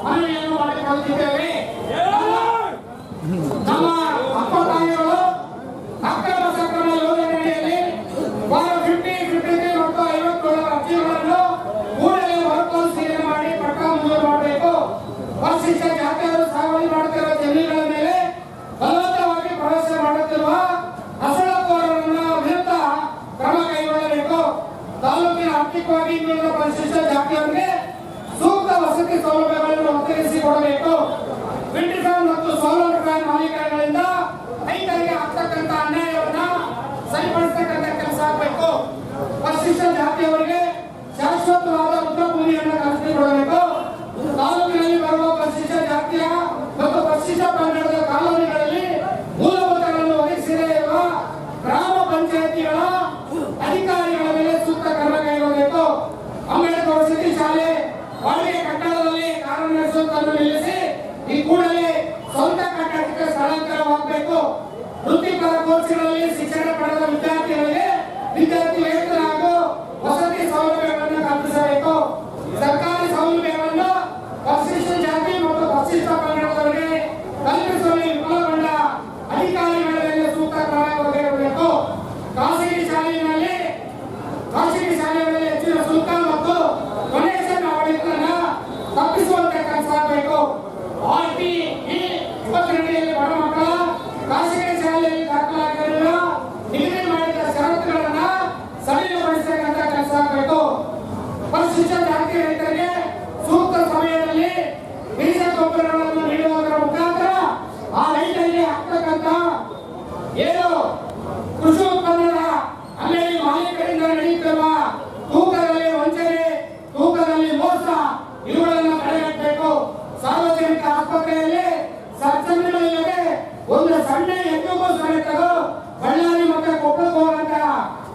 ಮನವಿಯನ್ನು ಮಾಡಿಕೊಳ್ಳುತ್ತಿದ್ದೇವೆ. ನಮ್ಮ ಅಪ್ಪ ತಾಯಿಗಳು ಅಕ್ರಮ ಸಕ್ರಮ ಯೋಜನೆಯಲ್ಲಿ ವಾರ 50-53 ಮತ್ತು 57 ಅರ್ಜಿಗಳನ್ನು ಕೂಡಲೇ ಮರುಪರಿಶೀಲನೆ ಮಾಡಿ ಪಟ್ಟ ಮಂಜೂರು ಮಾಡಬೇಕು. ಪರಿಶಿಷ್ಟ ಜಾತಿಯವರು ಸಾಗುವಳಿ ಮಾಡುತ್ತಿರುವ ಜಮೀನುಗಳ ಮೇಲೆ ಬಲವಂತವಾಗಿ ಪ್ರವೇಶ ಮಾಡುತ್ತಿರುವ ಅಸಲಕೋರರನ್ನ ವಿರುದ್ಧ ಕ್ರಮ ಕೈಗೊಳ್ಳಬೇಕು. ತಾಲೂಕಿನ ಆರ್ಥಿಕವಾಗಿ ಹಿಂದುಳಿದ ಪರಿಶಿಷ್ಟ ಜಾತಿಯವರಿಗೆ ಸೂಕ್ತ ವಸತಿ ಸೌಲಭ್ಯಗಳನ್ನು ಒದಗಿಸಿಕೊಡಬೇಕು. ವಿಂಡ್ ಫ್ಯಾನ್ ಮತ್ತು ಸೋಲಾರ್ ಫ್ಯಾನ್ ಮಾಲೀಕರುಗಳಿಂದ ರೈತರಿಗೆ ಆಗ್ತಕ್ಕಂಥ ಅನ್ಯಾಯವನ್ನ ಸರಿಪಡಿಸತಕ್ಕಂಥ ಕೆಲಸ ಆಗಬೇಕು. ಪರಿಶಿಷ್ಟ ಜಾತಿಯವರಿಗೆ ಶಾಶ್ವತವಾದ ರುದ್ರಭೂಮಿಯನ್ನು ಕಲ್ಪಿಸಿಕೊಡಬೇಕು. ತಾಲೂಕಿನಲ್ಲಿ ಬರುವ ಪರಿಶಿಷ್ಟ ಜಾತಿಯ ಮತ್ತು ಪರಿಶಿಷ್ಟ ಪಂಗಡದ ಕಾಲೋನಿಗಳಲ್ಲಿ ಮೂಲಭೂತಗಳನ್ನು ಒದಗಿಸದೇ ಇರುವ ಗ್ರಾಮ ಪಂಚಾಯಿತಿಗಳ ಅಧಿಕಾರಿಗಳ ಮೇಲೆ ಸೂಕ್ತ ಕ್ರಮ ಕೈಗೊಳ್ಳಬೇಕು. ಅಂಬೇಡ್ಕರ್ ವಸತಿ ಶಾಲೆ ಬಾಡಿಗೆ ಕಟ್ಟಡದಲ್ಲಿ ಕಾರ್ಯನಿರ್ವಹಿಸುವುದನ್ನು ನಿಲ್ಲಿಸಿ ಈ ಕೂಡಲೇ ಸ್ವಂತ ಕಟ್ಟಡಕ್ಕೆ ಸ್ಥಳಾಂತರವಾಗಬೇಕು. ವೃತ್ತಿಪರ ಕೋರ್ಸ್ಗಳಲ್ಲಿ ಶಿಕ್ಷಣ ಪಡೆದ ವಿದ್ಯಾರ್ಥಿ ವೇತನ ಹಾಗೂ ವಸತಿ ಸೌಲಭ್ಯಗಳನ್ನು ಕಲ್ಪಿಸಬೇಕು. ಸರ್ಕಾರಿ ಸೌಲಭ್ಯವನ್ನು ಪರಿಶಿಷ್ಟ ಜಾತಿ ಮತ್ತು ಪರಿಶಿಷ್ಟ ಪಂಗಡದವರಿಗೆ ಕಲ್ಪಿಸುವಲ್ಲಿ ವಿಫಲಗೊಂಡ ಅಧಿಕಾರಿಗಳ ಮೇಲೆ ಸೂಕ್ತ ಕ್ರಮ ಕೈಗೊಳ್ಳಬೇಕು. ಖಾಸಗಿ ಶಾಲೆಗಳಲ್ಲಿ ಹೆಚ್ಚಿನ ಶುಲ್ಕ ಮತ್ತು ಡೊನೇಷನ್ ಆಡಳಿತವನ್ನು ತಪ್ಪಿಸುವಂತೆ ಕೆಲಸ ಆಗಬೇಕು. RTE 22 ಬಡ ಮಕ್ಕಳ ಖಾಸಗಿ ಶಾಲೆಯಲ್ಲಿ ದಾಖಲಾಗಿರುವ ನಿಗದಿ ಮಾಡಿದ ಷರತ್ತುಗಳನ್ನು ಸಡಿಲಗೊಳಿಸತಕ್ಕಂಥ ಕೆಲಸ ಆಗಬೇಕು. ಪರಿಶಿಷ್ಟ ಜಾತಿ ರೈತರಿಗೆ ಸೂಕ್ತ ಸಮಯದಲ್ಲಿ ಬೀಜ ಗೊಬ್ಬರಗಳನ್ನು ನೀಡುವುದರ ಮುಖಾಂತರ ಆ ರೈತರಿಗೆ ಆಗ್ತಕ್ಕಂಥ ಏನು ಕೃಷಿ ಉತ್ಪನ್ನದ ಅಂಗಡಿ ಮಾಲೀಕರಿಂದ ನಡೆಯುತ್ತಿರುವ ತೂಕದಲ್ಲಿ ವಂಚನೆ, ತೂಕದಲ್ಲಿ ಮೋಸ ಇವುಗಳನ್ನು ತಡೆಗಟ್ಟಬೇಕು. ಸಾರ್ವಜನಿಕ ಆಸ್ಪತ್ರೆಯಲ್ಲಿ ಸರ್ಜನ್ಗಳಿಲ್ಲದೆ ಒಂದು ಸಣ್ಣ ಎಗ್ಗುಗೂ ಸಮೇತ ಬಳ್ಳಾರಿ ಮತ್ತು ಕೊಪ್ಪಳಕ್ಕೆ ಹೋಗುವಂತ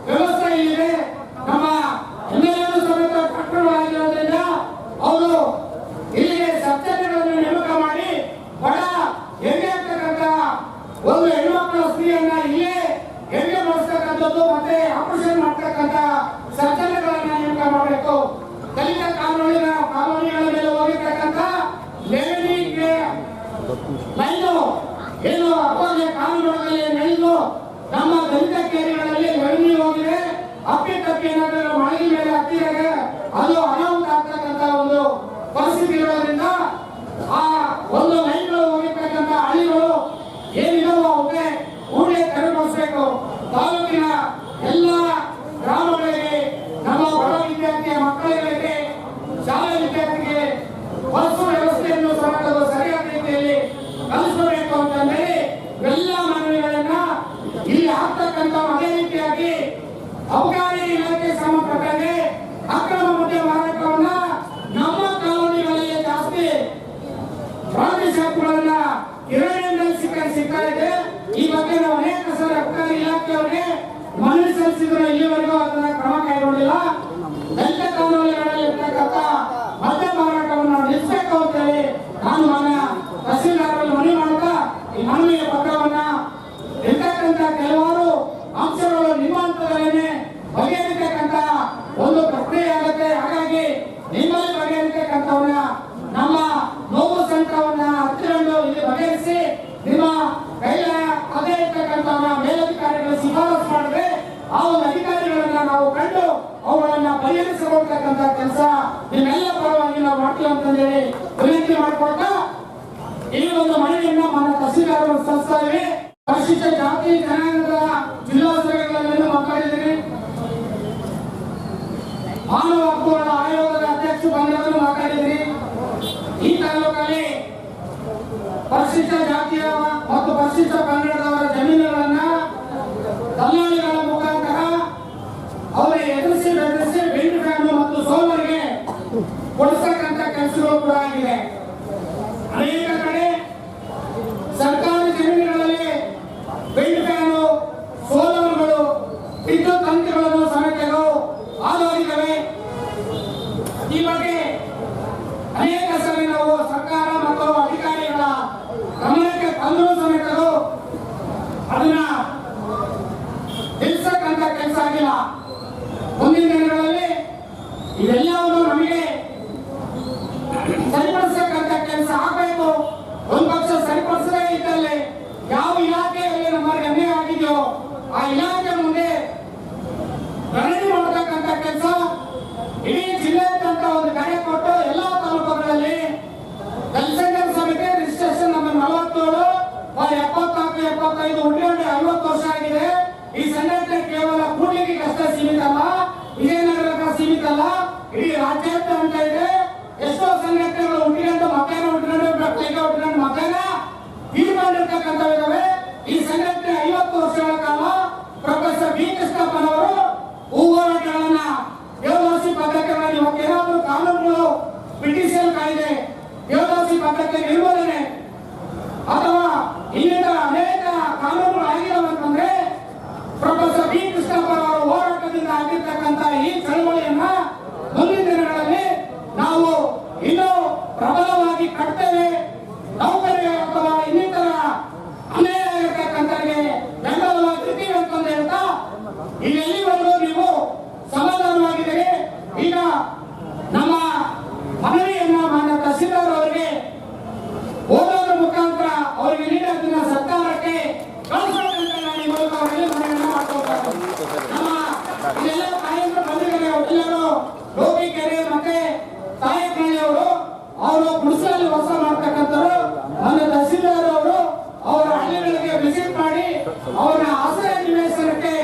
ವ್ಯವಸ್ಥೆ ಇಲ್ಲಿದೆ. ನಮ್ಮ ಎಲ್ಲರೂ ಸಮೇತ ಕಟ್ಟಡವಾಗಿರೋದ್ರಿಂದ ಅವರು ಇಲ್ಲಿಗೆ ಸರ್ಜನ್ಗಳನ್ನು ನೇಮಕ ಮಾಡಿ ಬಡ ಹೆರಿಗೆ ಆಗ್ತಕ್ಕಂಥ ಒಂದು ಹೆಣ್ಮಕ್ಳ ಸ್ತ್ರೀಯನ್ನ ಇಲ್ಲೇ ಹೆರಿಗೆ ಮಾಡಿಸ್ತಕ್ಕಂಥದ್ದು ಮತ್ತೆ ಆಪರೇಷನ್ ಮಾಡ್ತಕ್ಕಂಥ ಸರ್ಜನ್ಗಳನ್ನ ನೇಮಕ ಮಾಡಬೇಕು. ದಲಿತ ಕಾಲೋನಿಗಳ ಮೇಲೆ ಹೋಗಿರ್ತಕ್ಕಂಥ ಏನು ಅಪ್ಪಗೆ ಕಾನೂನುಗಳಲ್ಲಿ ನಡೆದು ನಮ್ಮ ದಲಿತ ಕೇರಿಗಳಲ್ಲಿ ರೆವೆನ್ಯೂ ಹೋಗಿದೆ. ಅಪ್ಪಿ ಏನಾದರೂ ಮಳೆ ಮೇಲೆ ಹತ್ತಿದಾಗ ಅದು ಅನಾಹುತ ಆಗ್ತಕ್ಕಂಥ ಒಂದು ಪರಿಸ್ಥಿತಿ ಇರೋದ್ರಿಂದ ಆ ಒಂದು ಲೈನ್ಗಳು ಹೋಗಿರ್ತಕ್ಕಂಥ ಹಳ್ಳಿಗಳು ಏನಿದಾವೋ ಅವಕ್ಕೆ ಕೂಡಲೇ ತೆರವುಗೊಳಿಸಬೇಕು. ತಾಲೂಕಿನ ಎಲ್ಲ ಗ್ರಾಮಗಳಿಗೆ ನಮ್ಮ ಬಡ ವಿದ್ಯಾರ್ಥಿಯ ಮಕ್ಕಳಿಗೆ ಶಾಲಾ ವಿದ್ಯಾರ್ಥಿಗೆ ಬಸ್ ವ್ಯವಸ್ಥೆಯನ್ನು ಸಮಾಜದ ಸರಿಯಾದ ರೀತಿಯಲ್ಲಿ ಕಲಿಸಬೇಕು ಅಂತಂದ್ರೆ ಎಲ್ಲ ಮನವಿಗಳನ್ನ ಇಲ್ಲಿ ಆಗ್ತಕ್ಕಂಥ ಅದೇ ರೀತಿಯಾಗಿ ಅಬಕಾರಿ ಇಲಾಖೆ ಸಂಬಂಧಪಟ್ಟಂತೆ ಅಕ್ರಮ ಮದ್ಯ ಮಾರಾಟವನ್ನ ನಮ್ಮ ಕಾಲೋನಿಗಳಲ್ಲಿ ಜಾಸ್ತಿ ಪ್ರಾಣಿ ಶಾಪ್ಗಳನ್ನ ಕಿರಾಣಿಯಲ್ಲಿ ಸಿಗ್ತಾ ಇದೆ. ಈ ಬಗ್ಗೆ ನಾವು ಅನೇಕ ಸಲ ಅಬಕಾರಿ ಇಲಾಖೆಯವರಿಗೆ ಮನವಿ ಸಲ್ಲಿಸಿದ್ರೆ ಇಲ್ಲಿವರೆಗೂ ಅದನ್ನ ಕ್ರಮ ಕೈಗೊಂಡಿಲ್ಲ. ದಲಿತ ಕಾಲೋನಿಗಳಲ್ಲಿ ಇರ್ತಕ್ಕಂಥ ಮದ್ಯ ಮಾರಾಟವನ್ನು ನಿಲ್ಲಿಸಬೇಕು ಅಂತ ಹೇಳಿ ನಾನು ಮಾನ್ಯ ತಹಸೀಲ್ದಾರರಲ್ಲಿ ಮನವಿ ಮಾಡುತ್ತಾ ಈ ಮನವಿಯ ಪತ್ರವನ್ನ ಇರ್ತಕ್ಕಂಥ ಕೆಲವಾರು ಅಂಶಗಳು ನಿಮ್ಮ ಹಂತದಲ್ಲೇ ಬಗೆಹರಿತಕ್ಕಂಥ ಒಂದು ಪ್ರಕ್ರಿಯೆ ಆಗುತ್ತೆ. ಹಾಗಾಗಿ ನಿಮ್ಮಲ್ಲಿ ಬಗೆಹರಿತಕ್ಕಂಥವನ್ನ ನಮ್ಮ ನೋವು ಸಂಕಟವನ್ನ ಹತ್ತಿರಕೊಂಡು ಇಲ್ಲಿ ಬಗೆಹರಿಸಿ ನಿಮ್ಮ ಕೈಲ ಅದೇ ಇರ್ತಕ್ಕಂಥ ಮೇಲಧಿಕಾರಿಗಳು ಶಿಫಾರಸು ಮಾಡಿದ್ರೆ ಆ ಒಂದು ಅಧಿಕಾರಿಗಳು ನಾವು ಕಂಡು ಅವುಗಳನ್ನ ಪರಿಹರಿಸಿಕೊಳ್ತಕ್ಕಂಥ ಕೆಲಸ ನಿಮ್ಮೆಲ್ಲ ಪರವಾಗಿ ನಾವು ಮಾಡ್ತೀವಿ ಅಂತಂದೇಳಿ ವಿನಂತಿ ಮಾಡಿಕೊಳ್ತಾ ಈ ಒಂದು ಮನವಿಯನ್ನ ಮಾನ್ಯ ತಹಸೀಲ್ದಾರ್ ಸಲ್ಲಿಸ್ತಾ ಇವೆ. ಪರಿಶಿಷ್ಟ ಜಾತಿ ಜನಾಂಗದ ಜಿಲ್ಲಾಧಿಕಾರಿಗಳಲ್ಲಿ ಮಾತಾಡಿದ್ದೀನಿ. ಮಾನವ ಹಕ್ಕುಗಳ ಆಯೋಗದ ಅಧ್ಯಕ್ಷ ಬಂಧಗಳು ಮಾತಾಡಿದ್ದೀನಿ. ಈ ತಾಲೂಕಲ್ಲಿ ಪರಿಶಿಷ್ಟ ಜಾತಿಯ ಮತ್ತು ಪರಿಶಿಷ್ಟ ಪಂಗಡದವರ ಜಮೀನುಗಳನ್ನ ದಲ್ಲಾಳಿಗಳ ಮುಖಾಂತರ ಅವರಿಗೆ ಎದುರಿಸಿ ಬೆದರಿಸಿ ಬೆಂಡ್ ಫ್ಯಾನ್ ಮತ್ತು ಸೋಲರಿಗೆ ಕೊಡಿಸತಕ್ಕಂಥ ಕೆಲಸಗಳು ಕೂಡ ಆಗಿದೆ. ಅನೇಕ ಕಡೆ ಸರ್ಕಾರಿ ಜಮೀನುಗಳಲ್ಲಿ ಬೆಂಡ್ ಫ್ಯಾನು ಸೋಲರ್ಗಳು ವಿದ್ಯುತ್ ತಂತಿಗಳನ್ನು ಸಮೇತಗಳು ಆಧರಿಸಿವೆ. ಈ ಬಗ್ಗೆ ಅನೇಕ ಸಲ ನಾವು ಸರ್ಕಾರ ಮತ್ತು ಅಧಿಕಾರಿಗಳ ಗಮನಕ್ಕೆ ತಂದರೂ ಸಮೇತರು ಅದನ್ನ ನಿಲ್ಲಿಸಕ್ಕಂತ ಕೆಲಸ ಆಗಿಲ್ಲ. ಮುಂದಿನ ದಿನಗಳಲ್ಲಿ ಇವೆಲ್ಲವನ್ನು ನಮಗೆ ಸರಿಪಡಿಸಕ್ಕಂತ ಕೆಲಸ ಆಗಬೇಕು. ಒಂದು ಪಕ್ಷ ಸರಿಪಡಿಸದೇ ಇದ್ದಲ್ಲಿ ಯಾವ ಇಲಾಖೆಯಲ್ಲಿ ನಮಗೆ ಅನ್ಯಾಯ ಆಗಿದೆಯೋ ಆ ಇಲಾಖೆ ಮುಂದೆ ಗಣನೆ ಮಾಡತಕ್ಕಂತ ಕೆಲಸ ಇಡೀ ಜಿಲ್ಲೆಯಾದ್ಯಂತ ಒಂದು ಕರೆ ಕೊಟ್ಟು ಎಲ್ಲಾ ತಾಲೂಕುಗಳಲ್ಲಿ ಜನಸಂಖ್ಯಾ ಸಮಿತಿ ರಿಜಿಸ್ಟ್ರೇಷನ್ ನಂಬರ್ 47 74 75 ಹುಟ್ಟಿಕೊಂಡು 50 ವರ್ಷ ಆಗಿದೆ. ಈ ಸಂಘಟನೆ ಕೇವಲ ಕೂಡ್ಲಿಕ್ಕೆ ಅಷ್ಟೇ ಸೀಮಿತ ಅಲ್ಲ, ವಿಜಯನಗರಕ್ಕೆ ಸೀಮಿತ ಅಲ್ಲ, ಇಡೀ ರಾಜ್ಯಾದ್ಯಂತ ಇದೆ. ಎಷ್ಟೋ ಸಂಘಟನೆಗಳು ಹುಟ್ಟಿಕೊಂಡು ಮಕ್ಕಳನ್ನ ಹುಟ್ಟಿಕೊಂಡು ಮಕ್ಕಳನ್ನ ತೀರ್ಮಾನಿರ್ತಕ್ಕಂಥವಿದ್ದಾವೆ. ಈ ಸಂಘಟನೆ 50 ವರ್ಷಗಳ ಕಾಲ ಪ್ರೊಫೆಸರ್ ಬಿ ಕೃಷ್ಣಪ್ಪನವರು ಹೋರಾಟಗಳನ್ನ ದೇವದಾಸಿ ಪದ್ಧತಿಗಳಲ್ಲಿ ಇವತ್ತೇನಾದ್ರೂ ಕಾನೂನುಗಳು ಬ್ರಿಟಿಷರ್ ಕಾಯ್ದೆ ದೇವದಾಸಿ ಪದ್ಧತಿ ನಿರ್ಮೂಲನೆ ಅಥವಾ ಇನ್ನಿತರ ಅನೇಕ ಕಾನೂನುಗಳು ಆಗಿದಾವೆ ಅಂತಂದ್ರೆ ಪ್ರೊಫೆಸರ್ ಬಿ ಕೃಷ್ಣಪ್ಪನವರ ಹೋರಾಟದಿಂದ ಆಗಿರ್ತಕ್ಕಂಥ ಈ ಚಳವಳಿಯನ್ನ ಮುಂದಿನ ದಿನಗಳಲ್ಲಿ ನಾವು ಇನ್ನೂ ಪ್ರಬಲವಾಗಿ ಕಟ್ತೇವೆ. ನೌಕರಿಗೆ ಅಥವಾ ಇನ್ನಿತರ ಅನ್ಯಾಯ ಆಗಿರ್ತಕ್ಕಂಥವರಿಗೆ ಬೆಂಬಲವಾಗಿರ್ತೀವಿ ಅಂತಂದು ಹೇಳ್ತಾ ಇಲ್ಲಿವರೆಗೂ ನೀವು ಸಮಾಧಾನವಾಗಿದ್ದೀರಿ. ಈಗ ನಮ್ಮ ಮನವಿಯನ್ನ ಮಾನ್ಯ ತಹಸೀಲ್ದಾರ್ ಅವರಿಗೆ ಓದೋದ್ರ ಮುಖಾಂತರ ಅವರಿಗೆ ನೀಡೋದನ್ನ ಸರ್ಕಾರಕ್ಕೆ ಕಳಿಸಬೇಕಂತ ನಾನು ಈ ಮೂಲಕ ಅವರಿಗೆ ಮನವಿಯನ್ನ ಮಾಡ್ಕೊಳ್ತಾರೆ. ನಮ್ಮ ಇಲ್ಲೆಲ್ಲ ತಾಯಂದ್ರು ಬಂದಿದ್ದಾರೆ, ಎಲ್ಲರೂ ಲೋಕಿಕೆರೆ ಮತ್ತೆ ತಾಯಕನಹಳ್ಳಿ ಅವರು ಗುಡಿಸಲಲ್ಲಿ ವಾಸ ಮಾಡ್ತಕ್ಕಂಥವ್ರು. ಮಾನ್ಯ ತಹಸೀಲ್ದಾರ್ ಅವರು ಅವರ ಹಳ್ಳಿಗಳಿಗೆ ವಿಸಿಟ್ ಮಾಡಿ ಅವರ ಆಶ್ರಯ ನಿವೇಶನಕ್ಕೆ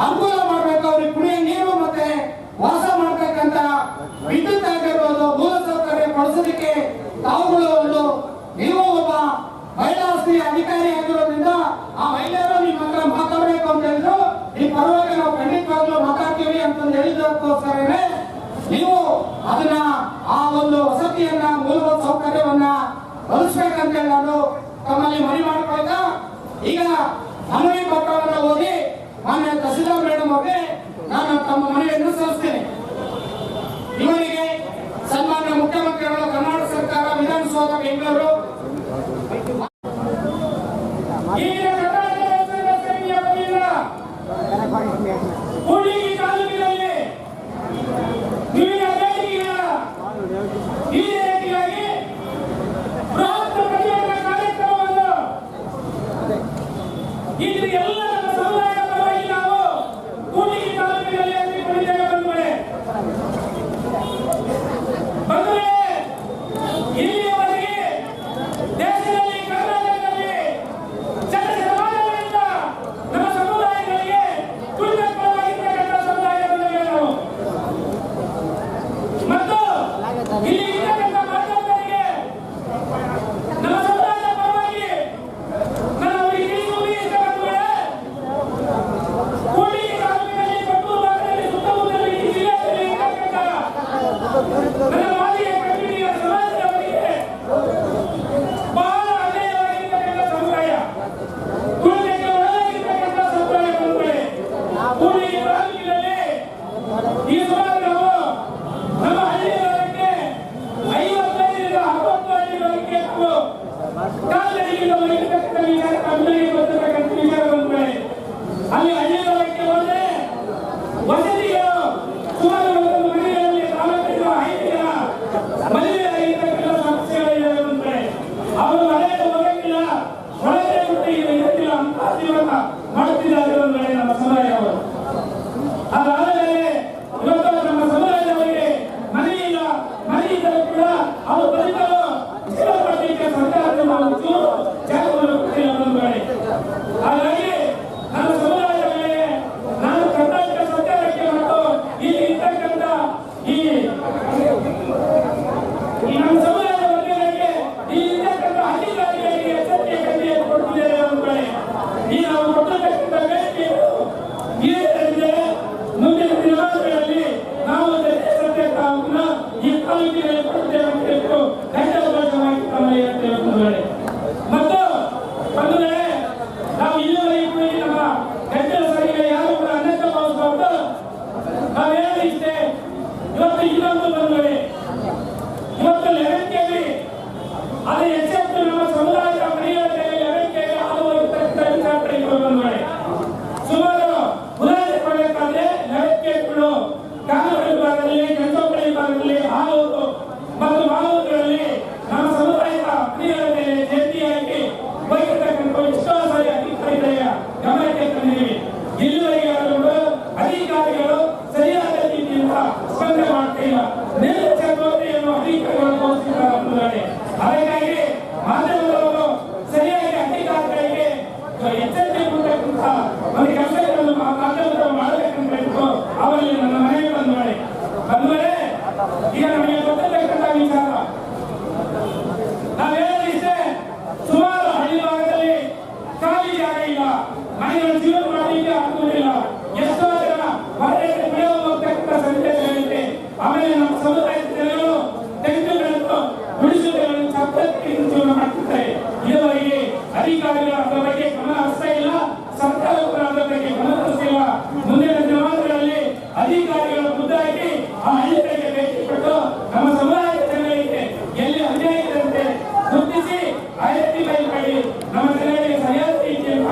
ಅನುಕೂಲ ಮಾಡಬೇಕು. ಅವ್ರಿಗೆ ಕುಡಿಯ ನೀರು ಮತ್ತೆ ವಾಸ ಮಾಡ್ತಕ್ಕಂಥ ವಿದ್ಯುತ್ ಆಗಿರ್ಬೋದು ಮೂಲಸೌಕರ್ಯ ಕೊಡಿಸೋದಕ್ಕೆ ತಾವುಗಳು ಒಂದು ನೀವು ಒಬ್ಬ ಮಹಿಳಾ ಸ್ತ್ರೀ ಅಧಿಕಾರಿ ಆಗಿರೋದ್ರಿಂದ ಆ ಮಹಿಳೆಯರು ನಿಮ್ಮ ಹತ್ರ ಮಾತಾಡಬೇಕು ಅಂತ ಹೇಳಿದ್ರು. ಈ ಪರವಾಗಿ ನಾವು ಖಂಡಿತವಾಗ್ಲೂ ಮಾತಾಡ್ತೀವಿ ಅಂತಂದು ಹೇಳಿದಕ್ಕೋಸ್ಕರನೇ ನೀವು ಅದನ್ನ ಆ ಒಂದು ವಸತಿಯನ್ನ ಮೂಲಭೂತ ಸೌಕರ್ಯವನ್ನ ಒದಗಿಸ್ಬೇಕಂತ ಹೇಳಿ ನಾನು ತಮ್ಮಲ್ಲಿ ಮನವಿ ಮಾಡಿಕೊಳ್ತಾ ಈಗ ಮನವಿ ಪತ್ರವನ್ನು ಓದಿ ಮಾನ್ಯ ತಹಸೀಲ್ದಾರ್ ಮೇಡಮ್ ಅವರಿಗೆ ನಾನು ತಮ್ಮ ಮನವಿಯನ್ನು ಸಲ್ಲಿಸ್ತೇನೆ. ಇವರಿಗೆ ಸನ್ಮಾನ್ಯ ಮುಖ್ಯಮಂತ್ರಿಗಳು ಕರ್ನಾಟಕ ಸರ್ಕಾರ ವಿಧಾನಸೌಧ ಬೆಂಗಳೂರು ಕೂಡ್ಲಿಗಿ ತಾಲೂಕಿನಲ್ಲಿ ವಿವಿಧ ವೇದಿಕೆಗಳ ಈ ರೀತಿಯಾಗಿ ಬೃಹತ್ ಪ್ರತಿಭಟನಾ ಕಾರ್ಯಕ್ರಮವನ್ನು ಇದು ಎಲ್ಲ ಸಮುದಾಯದ ಪರವಾಗಿ ನಾವು ಕೂಡ್ಲಿಗಿ ತಾಲೂಕಿನಲ್ಲಿ ಹಮ್ಮಿಕೊಂಡಿದ್ದೇವೆ. ಬಂಧುಗಳೇ, ಇಲ್ಲಿಯವರೆಗೆ ಇವತ್ತು ಇನ್ನೊಂದು ಬಂದರೆ ಇವತ್ತು 11 KV ಅದು ಎಚ್ಚೆತ್ತು ನಮ್ಮ ಸಮುದಾಯದ ಮನೆಯಲ್ಲಿ 11 KV ಹಾಲು ಹೋಗಿರ್ತಕ್ಕಂಥ ವಿಚಾರ ಬಂದರೆ ಸುಮಾರು ಉದಾಹರಣೆ ಕೊಡಬೇಕಾದ್ರೆ 11 KVಗಳು ಕಾನೂರು ವಿಭಾಗದಲ್ಲಿ ಕೆಂಚೋಪಡಿ ವಿಭಾಗದಲ್ಲಿ ಹಾಲು ಮತ್ತು ಮಾಲೂರುಗಳಲ್ಲಿ ನಮ್ಮ ಸಮುದಾಯದ ಮನೆಗಳ ಮೇಲೆ ಜಂಟಿಯಾಗಿ ಹೋಗಿರ್ತಕ್ಕಂಥ ಎಷ್ಟೋ ಸಾರಿ ಅಧಿಕಾರಿಗಳ ಗಮನಕ್ಕೆ ತಂದಿದ್ದೀವಿ. ಇಲ್ಲಿವರೆಗೆ ಅಧಿಕಾರಿಗಳು ಸರಿಯಾದ ರೀತಿಯಿಂದ ಸ್ಪಂದನೆ ಮಾಡ್ತಿಲ್ಲ. ನಿರ್ಲಕ್ಷ್ಯವನ್ನು ಅಧಿಕಾರಿಗಳು ತೋರಿಸಿದ್ದಾರೆ. ಹಾಗಾಗಿ ಮಾಧ್ಯಮದವರು ಸರಿಯಾಗಿ ಅಧಿಕಾರಿಗಳಿಗೆ ಎಚ್ಚರಿಕೆ ಕೊಡತಕ್ಕಂಥ ಒಂದು ಕೆಲಸಗಳನ್ನು ಮಾಧ್ಯಮದವರು ಮಾಡಬೇಕಂತ ಹೇಳ್ತು ಅವರಲ್ಲಿ ನನ್ನ ಮನೆಗೆ ಬಂದರೆ ಈಗ ನಮಗೆ ಗೊತ್ತಿರತಕ್ಕಂಥ ವಿಚಾರ ನಾವೇನಿಷ್ಟೇ ಸುಮಾರು ಹಳ್ಳಿ ಭಾಗದಲ್ಲಿ ಖಾಲಿ ಜಾಗ ಇಲ್ಲ, ಮನೆಗಳ ಜೀವನ ಮಾಡಲಿಕ್ಕೆ ಆಗುವುದಿಲ್ಲ. ಎಷ್ಟೋ ಜನ ಹೊರಗೆ ಬೆಳೆಯುವ ಹೋಗ್ತಕ್ಕಂಥ ಸಂದೇಶಗಳಿದೆ. ಆಮೇಲೆ ನಮ್ಮ ಸಮುದಾಯದ ಜನರು ತೆಂಗುಗಳನ್ನು ಗುಡಿಸುಗಳನ್ನು ಸಪ್ತಕ್ಕೆ ಜೀವನ ಮಾಡ್ತಿದ್ದಾರೆ. ಇದುವರೆಗೆ ಅಧಿಕಾರಿಗಳು ಅದರ ಬಗ್ಗೆ ಗಮನ ಹರಿಸ್ತಾ ಇಲ್ಲ, ಸರ್ಕಾರ ಕೂಡ ಅದರ ಬಗ್ಗೆ ಗಮನ ಹರಿಸಿಲ್ಲ. ಮುಂದಿನ ದಿನಮಾನಗಳಲ್ಲಿ ಅಧಿಕಾರಿಗಳ ಖುದ್ದಾಗಿ ಆ ಹಳ್ಳಿಗಳಿಗೆ ಭೇಟಿ ಕೊಟ್ಟು ನಮ್ಮ ಸಮುದಾಯದ ಜನರಿಗೆ ಎಲ್ಲಿ ಅನ್ಯಾಯ ಇದ್ದಂತೆ ಗುರುತಿಸಿ ಐಡೆಂಟಿಫೈ ಮಾಡಿ ನಮ್ಮ ಜನರಿಗೆ ಸರಿಯಾದ ರೀತಿಯಿಂದ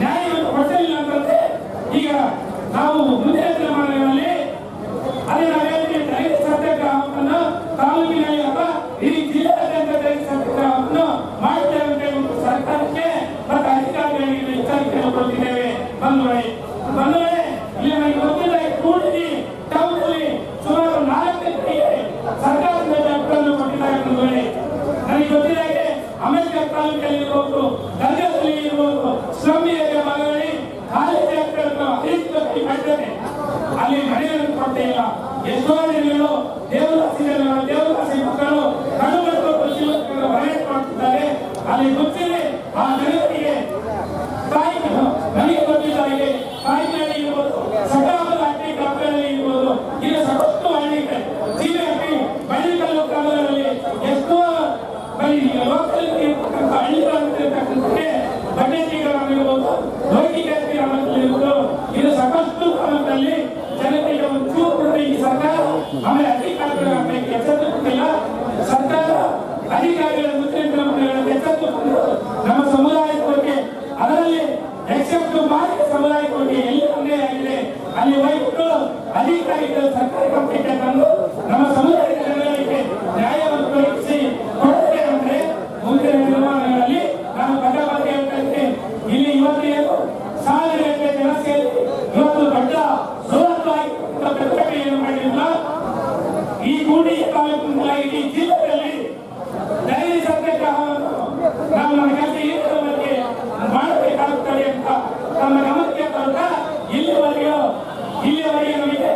ನ್ಯಾಯವನ್ನು ಕೊಡಲಿಲ್ಲ ಅಂತಂದ್ರೆ ಈಗ ನಾವು ಮುಂದಿನ ದಿನಮಾನಗಳಲ್ಲಿ ಅದೇ ನಾವೇನಿಗೆ ದೈಹಿಕ ಸತ್ಯಾಗ್ರಹವನ್ನು ತಾಲೂಕಿನಲ್ಲಿ ಅಥವಾ ಇಡೀ ಜಿಲ್ಲೆಯಾದ್ಯಂತ ದೈಹಿಕ ಸತ್ಯಾಗ್ರಹವನ್ನು ಮಾಡ್ತೇವೆ ಅಂತ ಒಂದು ಸರ್ಕಾರಕ್ಕೆ ಮತ್ತು ಅಧಿಕಾರಿಗಳಿಗೆ ಎಚ್ಚರಿಕೆಯನ್ನು ಕೊಡ್ತಿದ್ದೇವೆ. ಬಂಧುಗಳೇ ಇಲ್ಲಿ ನನಗೆ ಗೊತ್ತಿಲ್ಲ, ಕೂಡಲಿ ಟೌನ್ನಲ್ಲಿ ಸುಮಾರು 4 ಕಡೆಗೆ ಸರ್ಕಾರದ ಜಾಗಗಳನ್ನು ಕೊಟ್ಟಿದ್ದಾರೆ. ಬಂಧುಗಳೇ ನನಗೆ ಗೊತ್ತಿಲ್ಲ, ಅಂಬೇಡ್ಕರ್ ತಾಲೂಕಲ್ಲಿ ಇರಬಹುದು, ಗದಗದಲ್ಲಿ ಇರಬಹುದು, ಸ್ಲಮ್ ಏರಿಯಾ ಭಾಗದಲ್ಲಿ ಖಾಲಿ ಜಾಗಗಳನ್ನು ಅಧಿಕೃತವಾಗಿ ಮಾಡಿದ್ದಾರೆ. ಅಲ್ಲಿ ಮನೆಗಳನ್ನು ಕೊಡ್ತಾ ಇಲ್ಲ. ಎಷ್ಟೋ ಜನಗಳು ದೇವದಾಸಿ ಮಕ್ಕಳು ಕಡುಬಟ್ಟು ಮನೆ ಮಾಡ್ತಿದ್ದಾರೆ. ಅಲ್ಲಿ ಗೊತ್ತಿದೆ ಆ ಜನರಿಗೆ ನನಗೆ ಗೊತ್ತಿದ್ದಾಗೆ ಕಾಯಿನಲ್ಲಿ ಇರ್ಬೋದು, ಸಕಾಲದ ಹಟ್ಟಿ ಕಾಪಲ್ಲಿ ಇರ್ಬೋದು, ಈಗ ಸಾಕಷ್ಟು ಹಳ್ಳಿಗೆ ಜೀವನಕ್ಕೆ ಬಳ್ಳಿಕಲ್ಲು ಕಾಲದಲ್ಲಿ ಎಷ್ಟೋ ಲೋಕದಲ್ಲಿ ಇರ್ತಕ್ಕಂಥ ಹಳ್ಳಿಗಳಿರ್ತಕ್ಕಂಥಕ್ಕೆ ಬಡ್ಡೆಟ್ಟಿಗಳಾಗಿರ್ಬೋದು, ಲೋಕಿಗಳಿರ್ಬೋದು, ಇದು ಸಾಕಷ್ಟು ಕಾಲದಲ್ಲಿ ಜನತೆಗೆ ಒಂದು ಚೂರು ಈ ಸರ್ಕಾರ ಆಮೇಲೆ ಅಧಿಕಾರಿಗಳ ಎಚ್ಚೆತ್ತುಕೊಂಡಿಲ್ಲ. ಸರ್ಕಾರ ಅಧಿಕಾರಿಗಳ ಎಚ್ಚೆತ್ತುಕೊಂಡು ನಮ್ಮ ಸಮುದಾಯದ ಬಗ್ಗೆ ಅದರಲ್ಲಿ ಎಕ್ಸೆಪ್ಟ್ ಮಾಡಿ ಸಮುದಾಯದ ಬಗ್ಗೆ ಎಲ್ಲಿ ಅನ್ಯಾಯ ಆಗಿದೆ ಅಲ್ಲಿ ಹೋಗಿಬಿಟ್ಟು ಅಧಿಕಾರಿಗಳು ಸರ್ಕಾರಿ ಕಂಪನಿಗೆ ತಂದು ನಮ್ಮ ಸಮುದಾಯದ ಜನರಿಗೆ ನ್ಯಾಯವನ್ನು ಒದಗಿಸಿ ಕೊಡದೆ ಅಂದ್ರೆ ಮುಂದಿನ ದಿನಮಾನಗಳಲ್ಲಿ ನಾನು ಪದೇ ಹೇಳ್ತೇನೆ. ಇಲ್ಲಿ ಇವತ್ತು ಸಾವಿರಗಟ್ಟಲೆ ಜನ ಸೇರಿ ಇವತ್ತು ದೊಡ್ಡ ಸೋಲವಾಗಿ ಪ್ರತಿಭಟನೆಯನ್ನು ಮಾಡಿಲ್ಲ. ಈ ಕೂಡಿಗೆ ತಾಲೂಕಿನ ಇಡೀ ಜಿಲ್ಲೆಯಲ್ಲಿ ದೈಹಿಕ ಸತ್ಯಾಗ್ರಹವನ್ನು ನಾವು ನಮ್ಮ ಕೆಲಸ ಈಗಿನ ಬಗ್ಗೆ ಮಾಡಬೇಕಾಗುತ್ತದೆ ಅಂತ ನಮ್ಮ ಗಮನಕ್ಕೆ ತಂದ ಇಲ್ಲಿವರೆಗೆ ನಮಗೆ